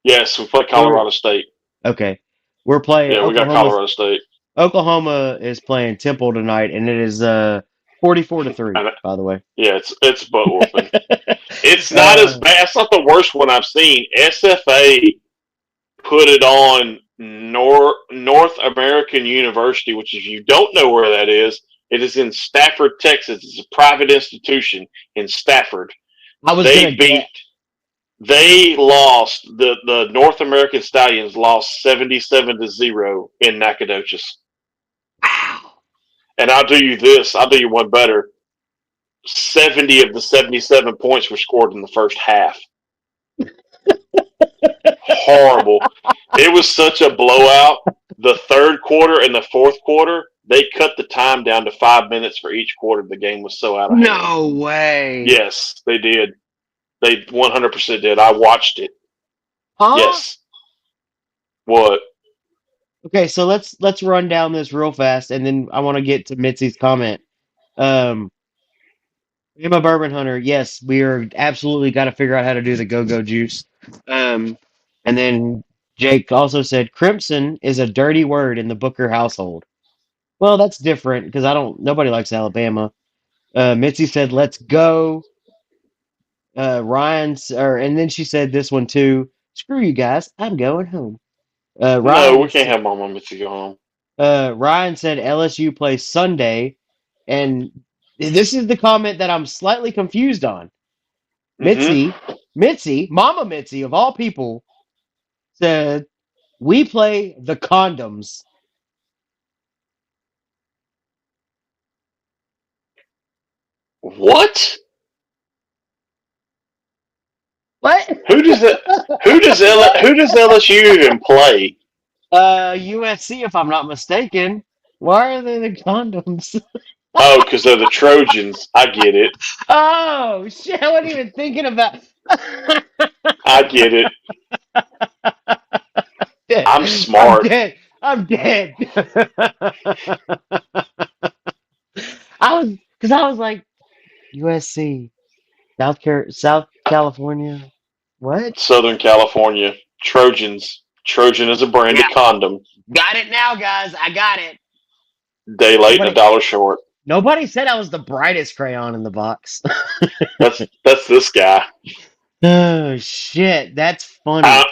Yes, we play Or Colorado State. okay, we're playing Yeah, we got Oklahoma's. Colorado State. Oklahoma is playing Temple tonight, and it is 44-3. And By the way. yeah, it's butt whooping. It's not as uh, bad. It's not the worst one I've seen. SFA put it on North American University, which if you don't know where that is, it is in Stafford, Texas. It's a private institution in Stafford. I was gonna They get. beat they lost the North American Stallions lost 77-0 in Nacogdoches. Wow. And I'll do you this, I'll do you one better. 70 of the 77 points were scored in the first half. Horrible. It was such a blowout. The third quarter and the fourth quarter, they cut the time down to 5 minutes for each quarter. The game was so out of hand. No way. Yes, they did. They 100% did. I watched it. Huh? Yes. What? Okay, so let's run down this real fast, and then I want to get to Mitzi's comment. Um, I'm a bourbon hunter. Yes, we are absolutely got to figure out how to do the go-go juice. Um, and then Jake also said crimson is a dirty word in the Booker household. Well, that's different because I don't. Nobody likes Alabama. Mitzi said, "Let's go." And then she said this one too. Screw you guys. I'm going home. Uh, No, we Ryan, can't have Mama Mitzi go home. Ryan said LSU plays Sunday, and this is the comment that I'm slightly confused on. Mm-hmm. Mama Mitzi of all people, said we play the condoms. What? What? Who does that? Who does LSU even play? USC, if I'm not mistaken. Why are they the condoms? Oh, because they're the Trojans. I get it. Oh shit! I wasn't even thinking about. I get it. I'm I'm smart. dead. I'm dead. I was like USC, South California. What? Southern California Trojans. Trojan is a brand Yeah, of condom. got it now, guys. I got it. Day late and a Nobody, dollar short. nobody said I was the brightest crayon in the box. That's this guy. Oh shit, that's I, funny.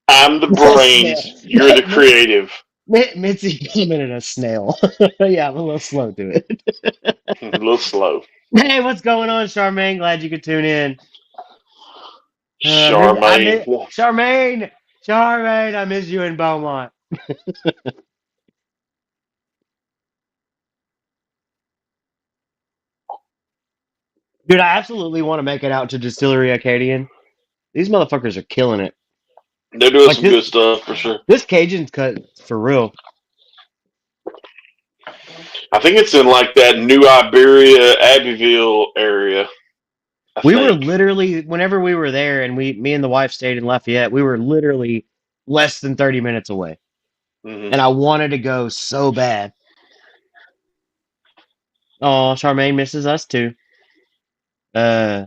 I'm the A snail. brains. You're the creative. Mitzi commented a snail. Yeah, I'm a little slow to it. A little slow. Hey, what's going on, Charmaine? Glad you could tune in. I Charmaine. miss Charmaine. Charmaine, I miss you in Beaumont. Dude, I absolutely want to make it out to Distillery Acadian. These motherfuckers are killing it. They're doing Like some good stuff for sure. this Cajun's cut for real. I think it's in like that New Iberia, Abbeville area. I We were think. literally, whenever we were there, and me and the wife stayed in Lafayette, we were literally less than 30 minutes away, Hmm. and I wanted to go so bad. Oh, Charmaine misses us too. Uh,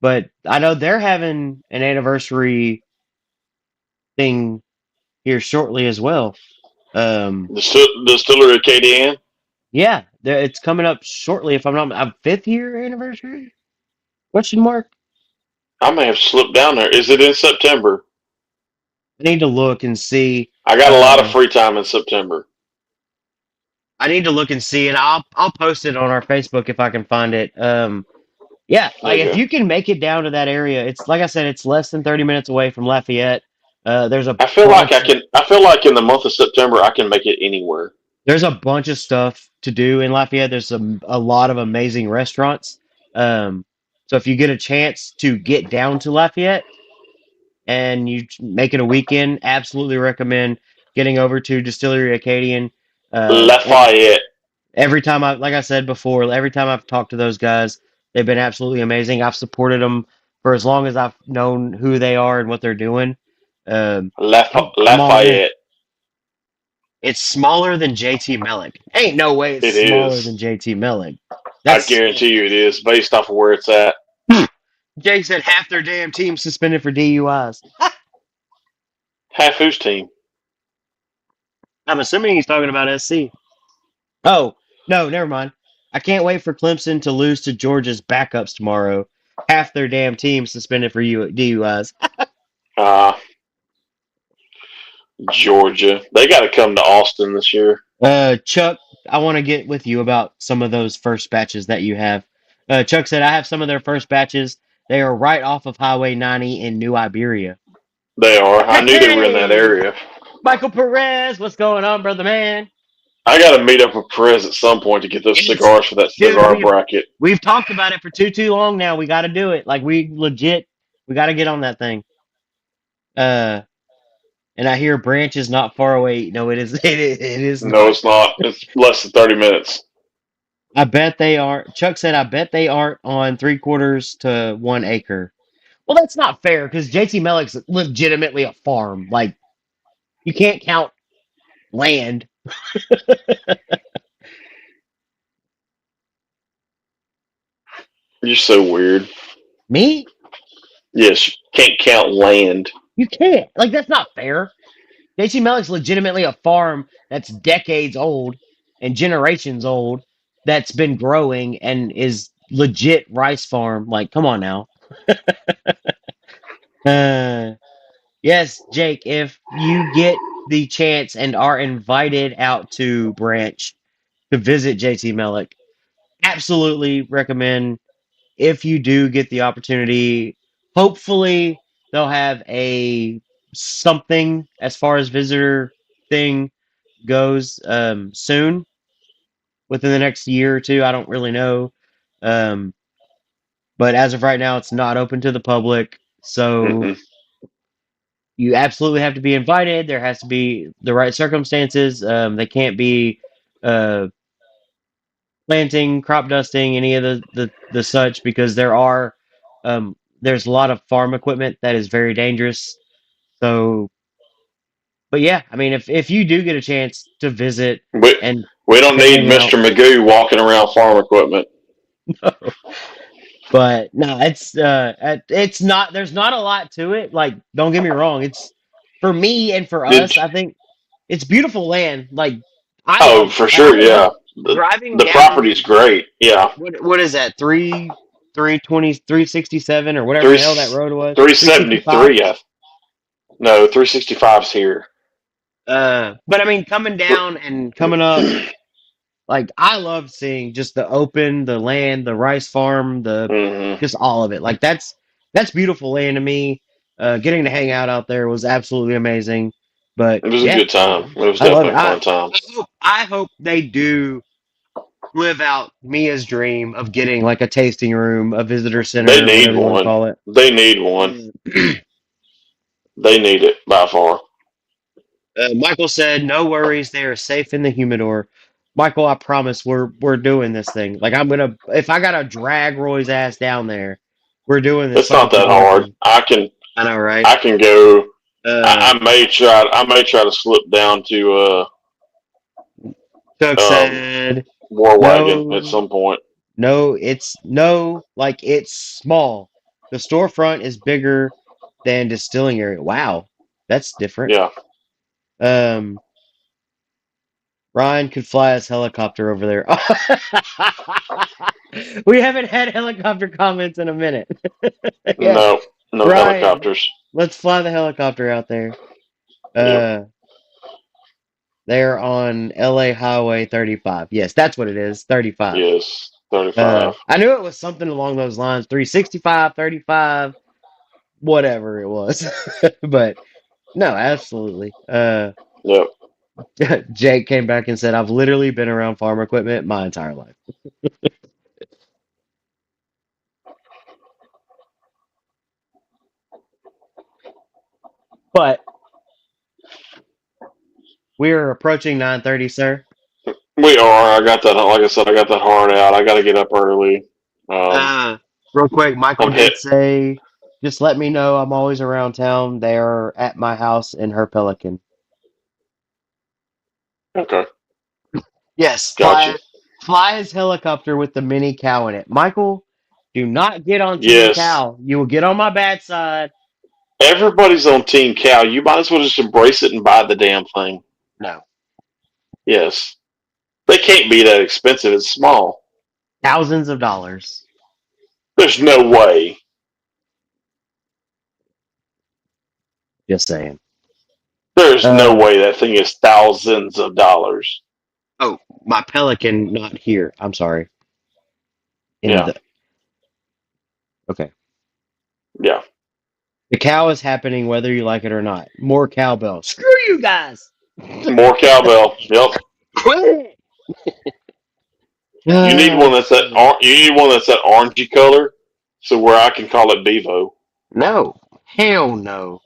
but I know they're having an anniversary thing here shortly as well. Um, Distillery Acadian. yeah, it's coming up shortly. If I'm not, a 5th year anniversary? Question mark. I may have slipped down there. Is it in September? I need to look and see. I got a lot of Uh, free time in September. I need to look and see, and I'll post it on our Facebook if I can find it. Yeah, There like you if go. you can make it down to that area, it's like I said, it's less than 30 minutes away from Lafayette. There's a I feel like I bunch can. I feel like in the month of September I can make it anywhere. there's a bunch of stuff to do in Lafayette. There's a lot of amazing restaurants. Um, so if you get a chance to get down to Lafayette and you make it a weekend, absolutely recommend. getting over to Distillery Acadian. And Lafayette. every time like I said before, every time I've talked to those guys, they've been absolutely amazing. I've supported them for as long as I've known who they are and what they're doing. Um, I'm all in. Lafayette. It's smaller than JT Mellick. Ain't no way it's It smaller than is. JT Mellick. I That's guarantee small. you it is, based off of where it's at. Jake said half their damn team suspended for DUIs. Half whose team? I'm assuming he's talking about SC. Oh, no, never mind. I can't wait for Clemson to lose to Georgia's backups tomorrow. Half their damn team suspended for DUIs. Uh, Georgia. They got to come to Austin this year. Chuck, I want to get with you about some of those first batches that you have. Chuck said, I have some of their first batches. They are right off of Highway 90 in New Iberia. They are. I knew they were in that Hey, area. Michael Perez, what's going on, brother man? I got to meet up with Perez at some point to get those Yes, cigars for that dude, cigar bracket. we've talked about it for too long now. We got to do it. Like we got to get on that thing. Uh, and I hear Branch is not far away. No, it is. It is No, not. it's not. It's less than 30 minutes. I bet they aren't. Chuck said, I bet they aren't on 3/4 to 1 acre. Well, that's not fair because JT Mellick's legitimately a farm. Like you can't count land. You're so weird. Me? Yes, you can't count land. You can't. Like that's not fair. JT Mellick's legitimately a farm that's decades old and generations old that's been growing and is legit rice farm. Like, come on now. Uh, yes, Jake, if you get the chance and are invited out to Branch to visit JT Mellick, absolutely recommend if you do get the opportunity. Hopefully, they'll have a something as far as visitor thing goes soon within the next year or two. I don't really know. Um, but as of right now, it's not open to the public. So Mm-mm. you absolutely have to be invited. There has to be the right circumstances. They can't be uh, planting, crop dusting, any of the such because there's a lot of farm equipment that is very dangerous. So, but yeah, I mean, if you do get a chance to visit We, and we don't need hang out, Mr. Magoo walking around farm equipment. but no, it's not. There's not a lot to it. Like, don't get me wrong. It's for me and for Did, us. I think it's beautiful land. Like, oh, for I sure, love yeah. driving The down. property's great. Yeah. What is that? 320, 367 or whatever Three, the hell that road was. 365. 373, no, 365's here. But I mean, coming down and coming up. Like I love seeing just the open, the land, the rice farm, the Hmm. just all of it. Like that's beautiful land to me. Getting to hang out out there was absolutely amazing. But It was a yeah, good time. It was I love it. definitely a fun time. I hope they do live out Mia's dream of getting like a tasting room, a visitor They center, need whatever you want to one. call it. They need one. Mm. They need it by far. Michael said, "No worries, they are safe in the humidor." Michael, I promise we're doing this thing. Like I'm gonna, if I gotta drag Roy's ass down there, we're doing this It's not fucking that cigar hard. thing. I can I know, right? I can go. Uh, I may try to slip down to Chuck um said, War Wagon at "No, some point. no, like it's small. The storefront is bigger than distilling area. Wow, that's different." Yeah. Um, Ryan could fly his helicopter over there. We haven't had helicopter comments in a minute. Yeah, No, no Ryan, helicopters. let's fly the helicopter out there. Yep. Uh, they're on LA Highway 35. Yes, that's what it is. 35. Yes. 35. I knew it was something along those lines. 365, 35, whatever it was. But no, absolutely. Yep. Jake came back and said, I've literally been around farm equipment my entire life. But We're approaching 9:30, sir. We are. I got that. Like I said, I got that hard out. I got to get up early. Um, Uh, Real quick, Michael I'm hit. did say, just let me know. I'm always around town. They're at my house in her Pelican. Okay, Yes, gotcha. fly his helicopter with the mini cow in it. Michael, do not get on Team Yes, Cow. You will get on my bad side. everybody's on Team Cow. You might as well just embrace it and buy the damn thing. No, Yes, they can't be that expensive. It's small. thousands of dollars. There's no way. Just saying. There's no Uh, way that thing is thousands of dollars. oh, my Pelican, not here. I'm sorry. In Yeah, the Okay. yeah. The cow is happening whether you like it or not. More cowbell. Screw you guys. More cowbell. Yep. Quit. You need one that's that. Shit. You need one that's that orangey color, so where I can call it Bevo. No. Hell no.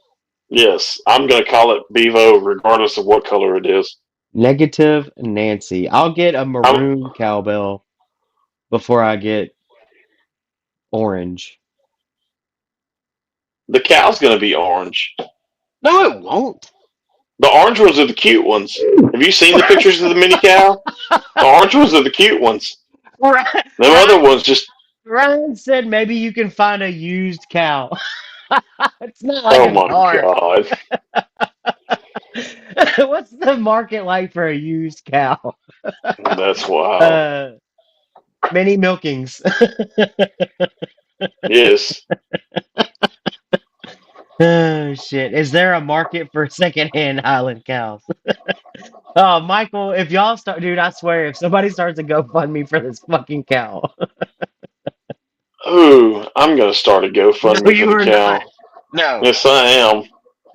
Yes, I'm gonna call it Bevo, regardless of what color it is. Negative Nancy. I'll get a I'm, maroon cowbell before I get orange. the cow's gonna be orange. No, it won't. The orange ones are the cute ones. Have you seen the pictures of the mini cow? The orange ones are the cute ones. Ryan, Them other Ryan, ones just. Ryan said maybe you can find a used cow. It's not like Oh a my car. god, What's the market like for a used cow? that's wild. Uh, Many milkings. Yes. Oh shit. Is there a market for secondhand Highland cows? Oh, Michael, if y'all start, dude, I swear, if somebody starts a GoFundMe for this fucking cow. Ooh, I'm gonna start a No, GoFundMe for you the are not. cow. No. Yes, I am,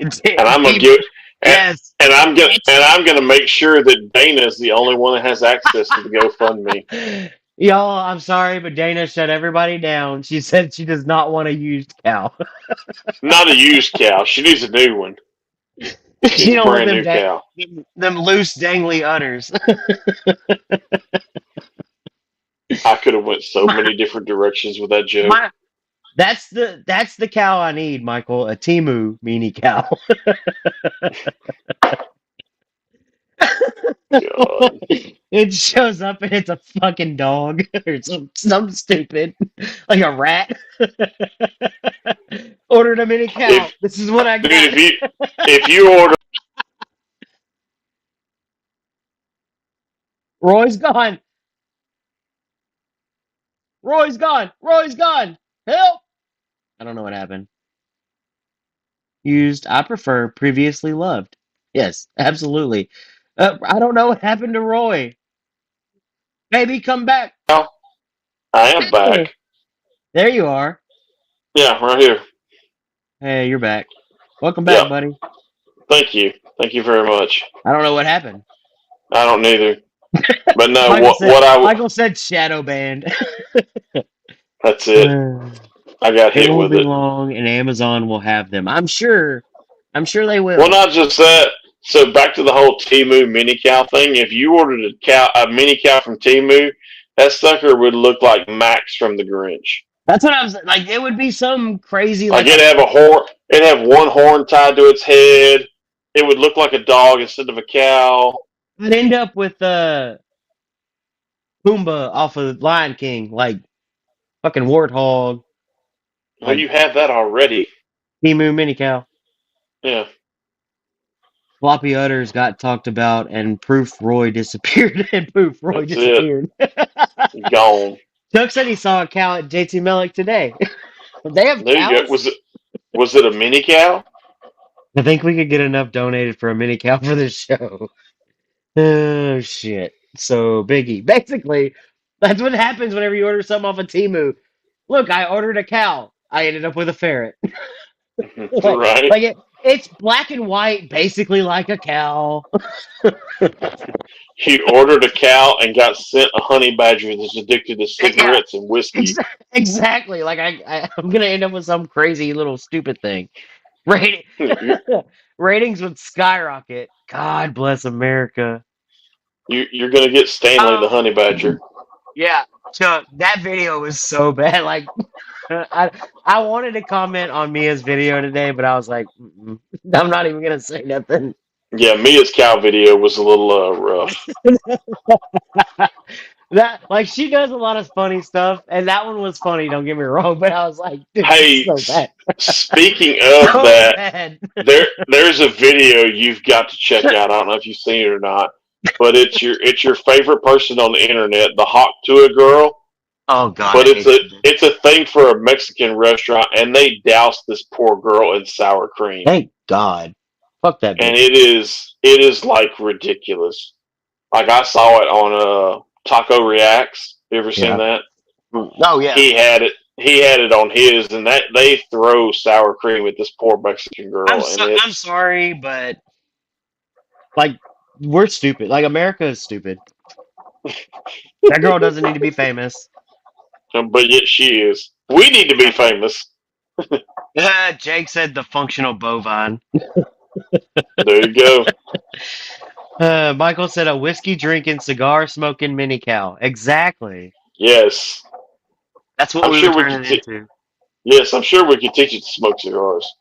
and I'm gonna Team, give. And, yes. and It's I'm gonna make sure that Dana is the only one that has access to the GoFundMe. y'all, I'm sorry, but Dana shut everybody down. She said she does not want a used cow. Not a used cow. She needs a new one. She She needs a don't want brand new cow. them loose dangly udders. I could have went so my many different directions with that joke. my that's the cow I need, Michael. A Timu mini cow. God. It shows up and it's a fucking dog or some stupid like a rat. Ordered a mini cow. If This is what I dude, got. if you order Roy's gone. Roy's gone. Roy's gone. Help! I don't know what happened. Used. I prefer previously loved. Yes, absolutely. I don't know what happened to Roy. Baby, come back. cow, I am Hey, back. there you are. Yeah, right here. Hey, you're back. Welcome Yeah, back, buddy. thank you. Thank you very much. I don't know what happened. I don't neither. But no, Michael said what Michael said shadow banned. that's it. Uh, I got it hit won't with be it. long and Amazon will have them. I'm sure. I'm sure they Well, will. not just that. So back to the whole Timu mini cow thing. If you ordered a mini cow from Timu, that sucker would look like Max from the Grinch. That's what I was like. It would be some crazy Like like a. it'd have a horn. It'd have one horn tied to its head. It would look like a dog instead of a cow. I'd end up with Pumbaa off of Lion King, like fucking warthog, Well, like you have that already. Emu mini cow. Yeah, Floppy udders got talked about, and Proof Roy disappeared, and Poof Roy that's it. disappeared. Gone. Chuck said he saw a cow at JT Melick today. They have There you go. cows? Was it a mini cow? I think we could get enough donated for a mini cow for this show. Oh shit. So Biggie. Basically, that's what happens whenever you order something off of Temu. Look, I ordered a cow. I ended up with a ferret. Right. It's black and white, basically like a cow. He ordered a cow and got sent a honey badger that's addicted to Yeah, cigarettes and whiskey. exactly. Like I'm gonna end up with some crazy little stupid thing. Rating, You're, ratings would skyrocket. God bless America. you're gonna get Stanley the Oh, honey badger. yeah. Chuck, that video was so bad. Like, I I wanted to comment on Mia's video today, but I was like, mm-mm. I'm not even gonna say nothing. Yeah, Mia's cow video was a little rough. That like she does a lot of funny stuff, and that one was funny. Don't get me wrong, but I was like, dude, this is Hey, so bad, speaking of so that, bad. there's a video you've got to check out. I don't know if you've seen it or not, but it's your favorite person on the internet, the Hawk Tua girl. Oh God, But I hate that bitch. it's a thing for a Mexican restaurant, and they douse this poor girl in sour cream, Thank God. Fuck that and bitch. it is like ridiculous. Like I saw it on Taco Reacts. You ever seen Yeah. that? Oh yeah. He had it on his, and that they throw sour cream at this poor Mexican girl, and I'm it's sorry, but like we're stupid. Like America is stupid. That girl doesn't need to be famous. but yet she is. We need to be Exactly. famous. Jake said the functional bovine. There you go. Michael said a whiskey drinking, cigar smoking mini cow. Exactly. Yes, That's what I'm we were sure we could. turning into. Yes, I'm sure we could teach it to smoke cigars.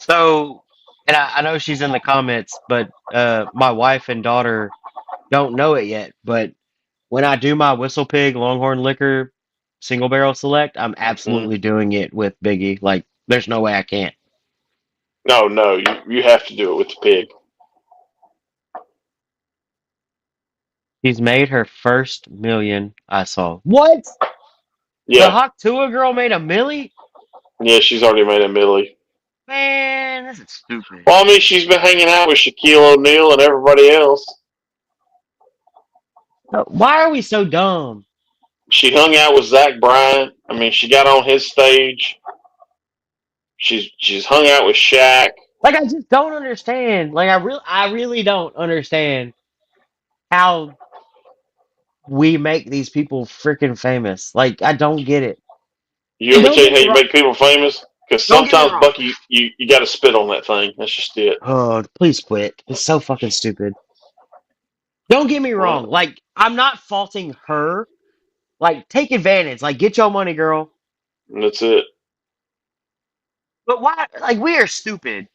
So, and I know she's in the comments, but my wife and daughter don't know it yet. But when I do my Whistle Pig Longhorn Liquor single barrel select, I'm Mm. absolutely doing it with Biggie. Like, there's no way I can't. No, no, you have to do it with the pig. She's made her first million, I saw. What? The Yeah, Hawk Tua girl made a millie? yeah, she's already made a milli. Man, this is stupid. Well, I mean, she's been hanging out with Shaquille O'Neal and everybody else. Why are we so dumb? She hung out with Zach Bryan. I mean, she got on his stage. She's hung out with Shaq. Like, I just don't understand. Like, I really don't understand how we make these people freaking famous. Like, I don't get it. You And ever don't tell you get how me you wrong. make people famous? Because Don't get me sometimes, wrong. Bucky, you got to spit on that thing. That's just it. Oh, please quit. It's so fucking stupid. Don't get me wrong. Well, Like, I'm not faulting her. Like, take advantage. Like, get your money, girl. that's it. But why? Like, we are stupid.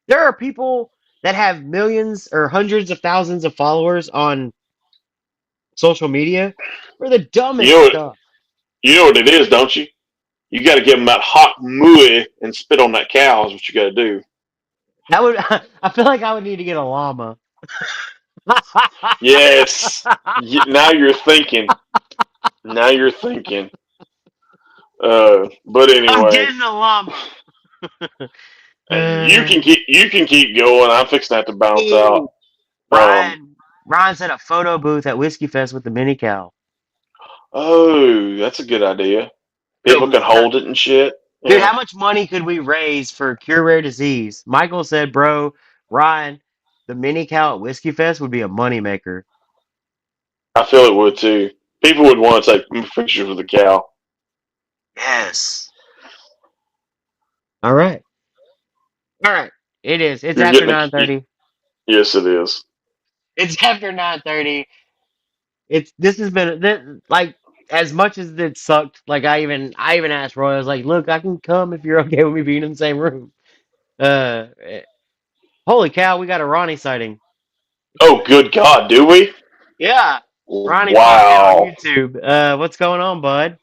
There are people that have millions or hundreds of thousands of followers on social media for the You dumbest know what? stuff. You know what it is, don't you? You got to give them that hot mooey and spit on that cow. Is what you got to do. That would, I feel like I would need to get a llama. Yes. Now you're thinking. Now you're thinking. But I'm anyway, getting a llama. you Uh, can keep going. I'm fixing to have to bounce out. ooh, Um. Ryan said a photo booth at Whiskey Fest with the mini cow. Oh, that's a good idea. People can hold it and shit. Dude, Yeah, how much money could we raise for cure rare disease? Michael said, bro, Ryan, the mini cow at Whiskey Fest would be a moneymaker. I feel it would too. People would want to take pictures with the cow. Yes. All right. All right. It is. It's You're after getting a. 9:30. Yes, it is. It's after 9:30. It's this has been like as much as it sucked. Like I even asked Roy. I was like, "Look, I can come if you're okay with me being in the same room." Holy cow, we got a Ronnie sighting. Oh, good God, do we? Yeah, Ronnie Pocket on Wow. YouTube. What's going on, bud?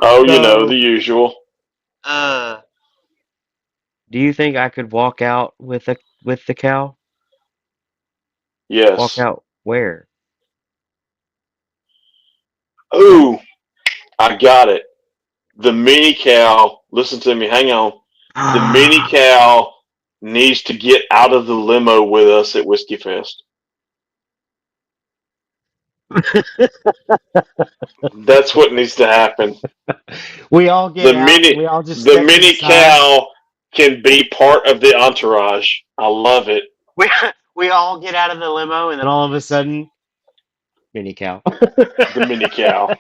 Oh, the So, usual. uh, do you think I could walk out with the cow? Walk Yes. out where? Oh, I got it. The mini cow. Listen to me. Hang on. The mini cow needs to get out of the limo with us at Whiskey Fest. That's what needs to happen. We all get The out and mini we all just the step to the mini side. cow can be part of the entourage. I love it. We we all get out of the limo and then all of a sudden, mini cow. The mini cow.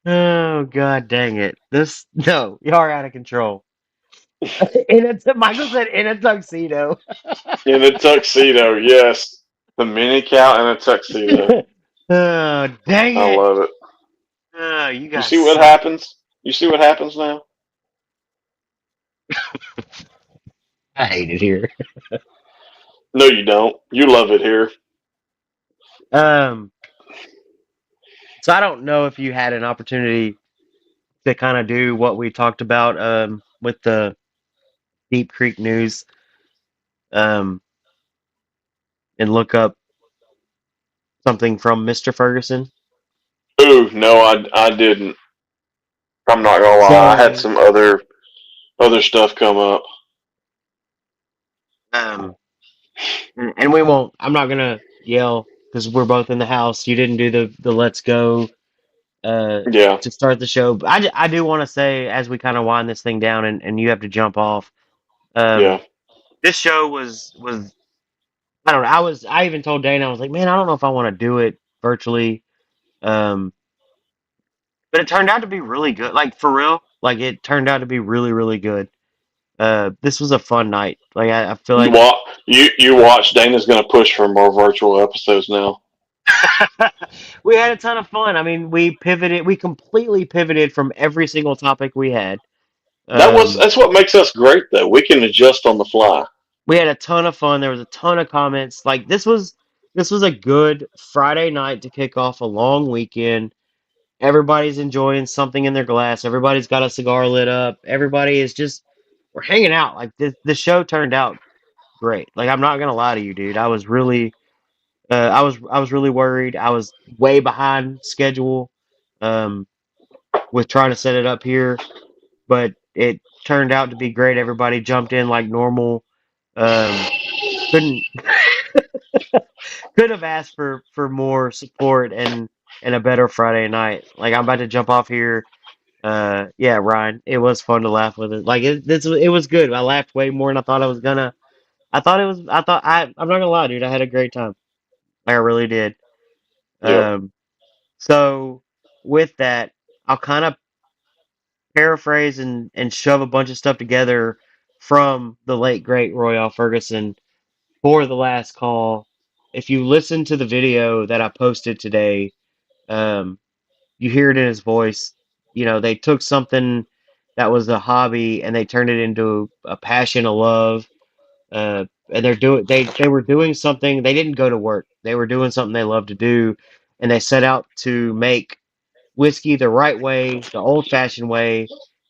Oh god dang it. This no, you are out of control. Michael said in a tuxedo. In a tuxedo, yes. The mini cow in a tuxedo. Oh, dang I it. love it. Oh, you You guys see what suck. happens? You see what happens now? I hate it here. No, you don't. You love it here. Um, so I don't know if you had an opportunity to kind of do what we talked about with the Deep Creek news um and look up something from Mr. Ferguson. Ooh, no, I didn't. I'm not gonna lie. I had So some other stuff come up. um and we won't. I'm not gonna yell because we're both in the house. You didn't do the let's go uh Yeah, to start the show. But I do want to say as we kind of wind this thing down and you have to jump off. Um, yeah. this show was I don't know. I even told Dana I was like, man, I don't know if I want to do it virtually. Um, but it turned out to be really good. Like for real, like it turned out to be really good. This was a fun night. Like I feel You like watch. You watch. Dana's gonna push for more virtual episodes now. we had a ton of fun. I mean, we pivoted. We completely pivoted from every single topic we had. Um, That's what makes us great though. We can adjust on the fly. we had a ton of fun. There was a ton of comments. Like this was a good Friday night to kick off a long weekend. Everybody's enjoying something in their glass. Everybody's got a cigar lit up. Everybody is just we're hanging out. Like the show turned out great. Like I'm not gonna lie to you, dude. I was really worried. I was way behind schedule um, with trying to set it up here, but it turned out to be great. Everybody jumped in like normal. Um, couldn't could have asked for more support and a better Friday night. Like I'm about to jump off here. Yeah, Ryan, it was fun to laugh with it. Like it was good. I laughed way more than I thought I was gonna. I'm not gonna lie, dude. I had a great time. Like, I really did. Yep. Um, so with that, I'll kind of paraphrase and shove a bunch of stuff together from the late great Royale Ferguson for the last call. If you listen to the video that I posted today, um, you hear it in his voice. You know, they took something that was a hobby and they turned it into a passion, a love. And they were doing something. They didn't go to work. They were doing something they love to do, and they set out to make whiskey the right way, the old-fashioned way,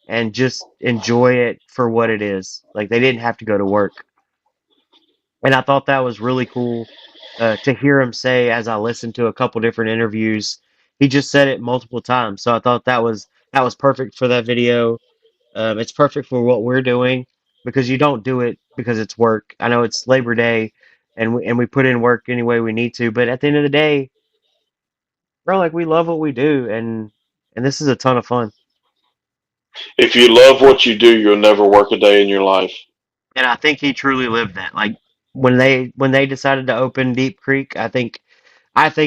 and just enjoy it for what it is. Like they didn't have to go to work. And I thought that was really cool to hear him say as I listened to a couple different interviews. He just said it multiple times, so I thought that was perfect for that video. It's perfect for what we're doing because you don't do it because it's work. I know it's Labor Day, and we put in work any way we need to, but at the end of the day, bro, like we love what we do, and this is a ton of fun. If you love what you do, you'll never work a day in your life. And I think he truly lived that. Like when they decided to open Deep Creek, I think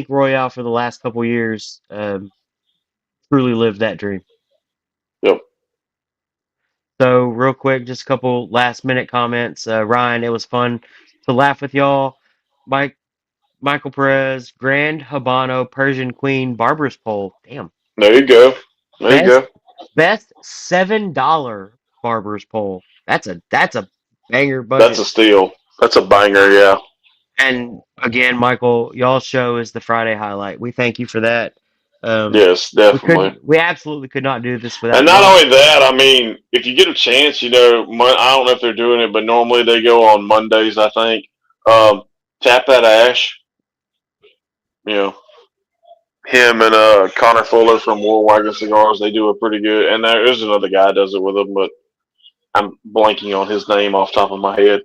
Royale for the last couple years truly lived that dream. Yep. So real quick, just a couple last minute comments. Ryan, it was fun to laugh with y'all. Mike, Michael Perez, Grand Habano Persian Queen Barber's Pole. Damn, There you go. There you best go. best $7 Barber's Pole. That's a banger That's budget. a steal. That's a banger. Yeah. And again, Michael, y'all's show is the Friday highlight. We thank you for that. Um, Yes, definitely. we absolutely could not do this And without not y'all. only that, I mean, if you get a chance, I don't know if they're doing it, but normally they go on Mondays, I think. Um, Tap That Ash, you know, him and Connor Fuller from War Wagon Cigars, they do a pretty good. And there's another guy that does it with them, but I'm blanking on his name off the top of my head.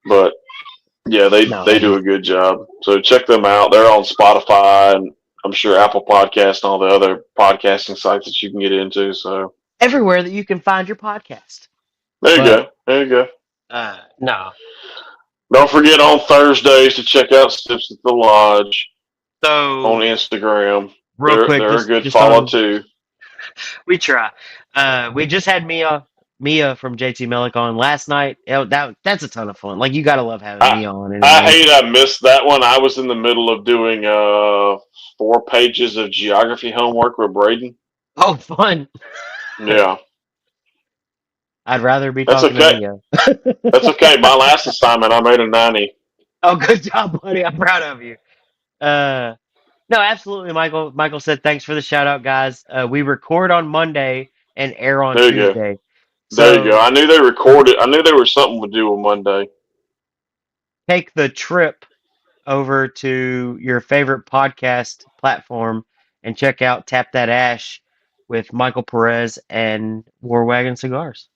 But yeah, No, they do a good job. So check them out. They're on Spotify and I'm sure Apple Podcasts and all the other podcasting sites that you can get into. So everywhere that you can find your podcast. there you But go. There you go. no. Don't forget on Thursdays to check out Sips at the Lodge on So Instagram. real quick, They're a just good just follow on too. we try. We just had Mia. Mia from JT Melik on last night. That's a ton of fun. Like you gotta love having I Mia on I anyway. hate I missed that one. I was in the middle of doing 4 pages of geography homework with Braden. Oh, fun. Yeah, I'd rather be that's talking to okay. Mia. That's okay. My last assignment, I made a 90. Oh, good job, buddy. I'm proud of you. Uh, no, absolutely, Michael. Michael said thanks for the shout out, guys. We record on Monday and air on There you go. Tuesday. There you go. So I knew they recorded. I knew there was something to do on Monday. take the trip over to your favorite podcast platform and check out Tap That Ash with Michael Perez and War Wagon Cigars.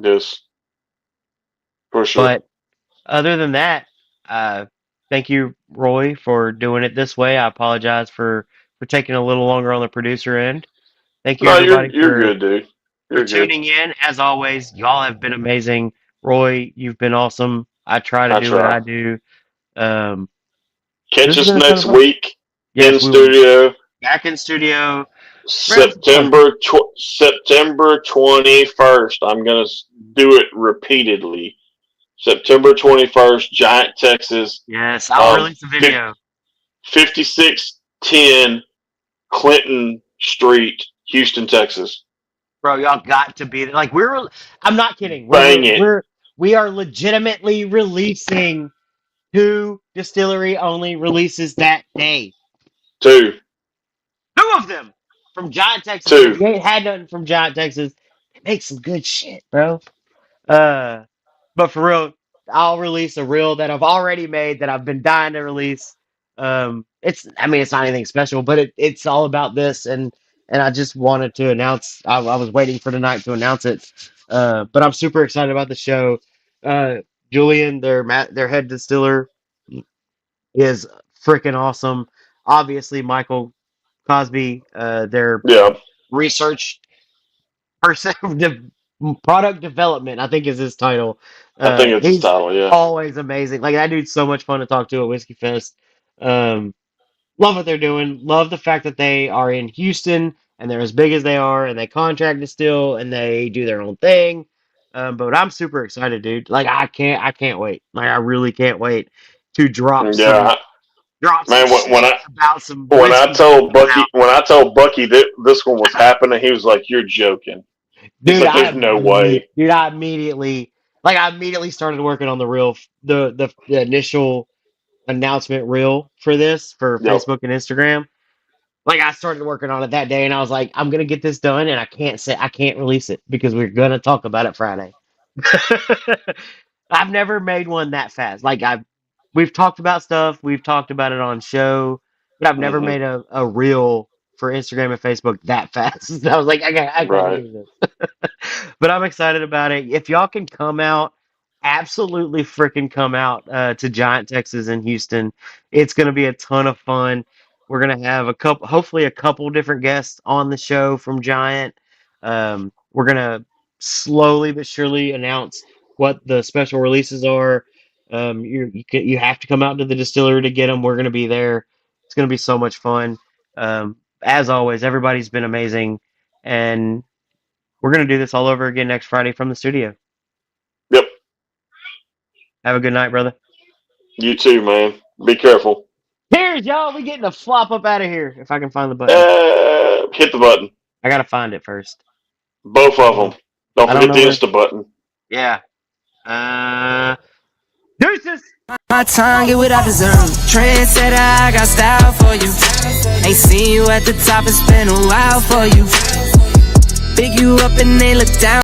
Yes, for sure. But other than that, uh, thank you, Roy, for doing it this way. I apologize for taking a little longer on the producer end. Thank you, No, everybody, you're good, dude. for You're good. tuning in. As always, y'all have been amazing. Roy, you've been awesome. I try to I do what try. I do. Um, Catch this has us been a ton of next fun. week in Yes, we will studio. back in studio. We're having some fun. September 21st. I'm gonna do it repeatedly. September 21st, Giant, Texas. Yes, I'll Um, release a video. 5610 Clinton Street, Houston, Texas. Bro, y'all got to be like I'm not kidding. Bang it. We are legitimately releasing two distillery only releases that day. Two. Two of them from Giant, Texas. And if Two. you ain't had nothing from Giant, Texas, they make some good shit, bro. Uh, but for real, I'll release a reel that I've already made that I've been dying to release. I mean, it's not anything special, but it's all about this, and I just wanted to announce. I was waiting for tonight to announce it. But I'm super excited about the show. Uh, Julian, their head distiller, is freaking awesome. Obviously, Michael Cosby, their Yeah, research person, product development, I think is his title. I think it's his He's title. Yeah. always amazing. Like that dude's so much fun to talk to at Whiskey Fest. Um, love what they're doing. Love the fact that they are in Houston and they're as big as they are, and they contract distill and they do their own thing. But I'm super excited, dude. Like I can't wait. Like I really can't wait to Yeah, drop some man. shit about some When I whiskeys that are told coming Bucky out. when I told Bucky that this one was happening, he was like, "You're joking." He's Dude, like, "There's no way." I immediately started working on the reel, the initial announcement reel for this for Yep. Facebook and Instagram. Like I started working on it that day, and I was like, I'm gonna get this done, and I can't release it because we're gonna talk about it Friday. I've never made one that fast. We've talked about stuff, we've talked about it on show, but I've never Hmm. made a reel for Instagram and Facebook that fast. I was like, I gotta Right. do this. But I'm excited about it. If y'all can come out, absolutely freaking come out to Giant Texas in Houston. It's going to be a ton of fun. We're going to have hopefully a couple different guests on the show from Giant. We're going to slowly but surely announce what the special releases are. You have to come out to the distillery to get them. We're going to be there. It's going to be so much fun. As always, everybody's been amazing, and we're going to do this all over again next Friday from the studio. Yep. Have a good night, brother. You too, man. Be careful. Cheers, y'all. We getting to flop up out of here. If I can find the button. Hit the button. I got to find it first. Both I of don't know. them. Don't I don't forget know the where. Insta button. Yeah. Deuces. My tongue, get what I deserve. Trendsetter, I got style for you. Ain't seen you at the top, it's been a while for you. Big you up and they look down.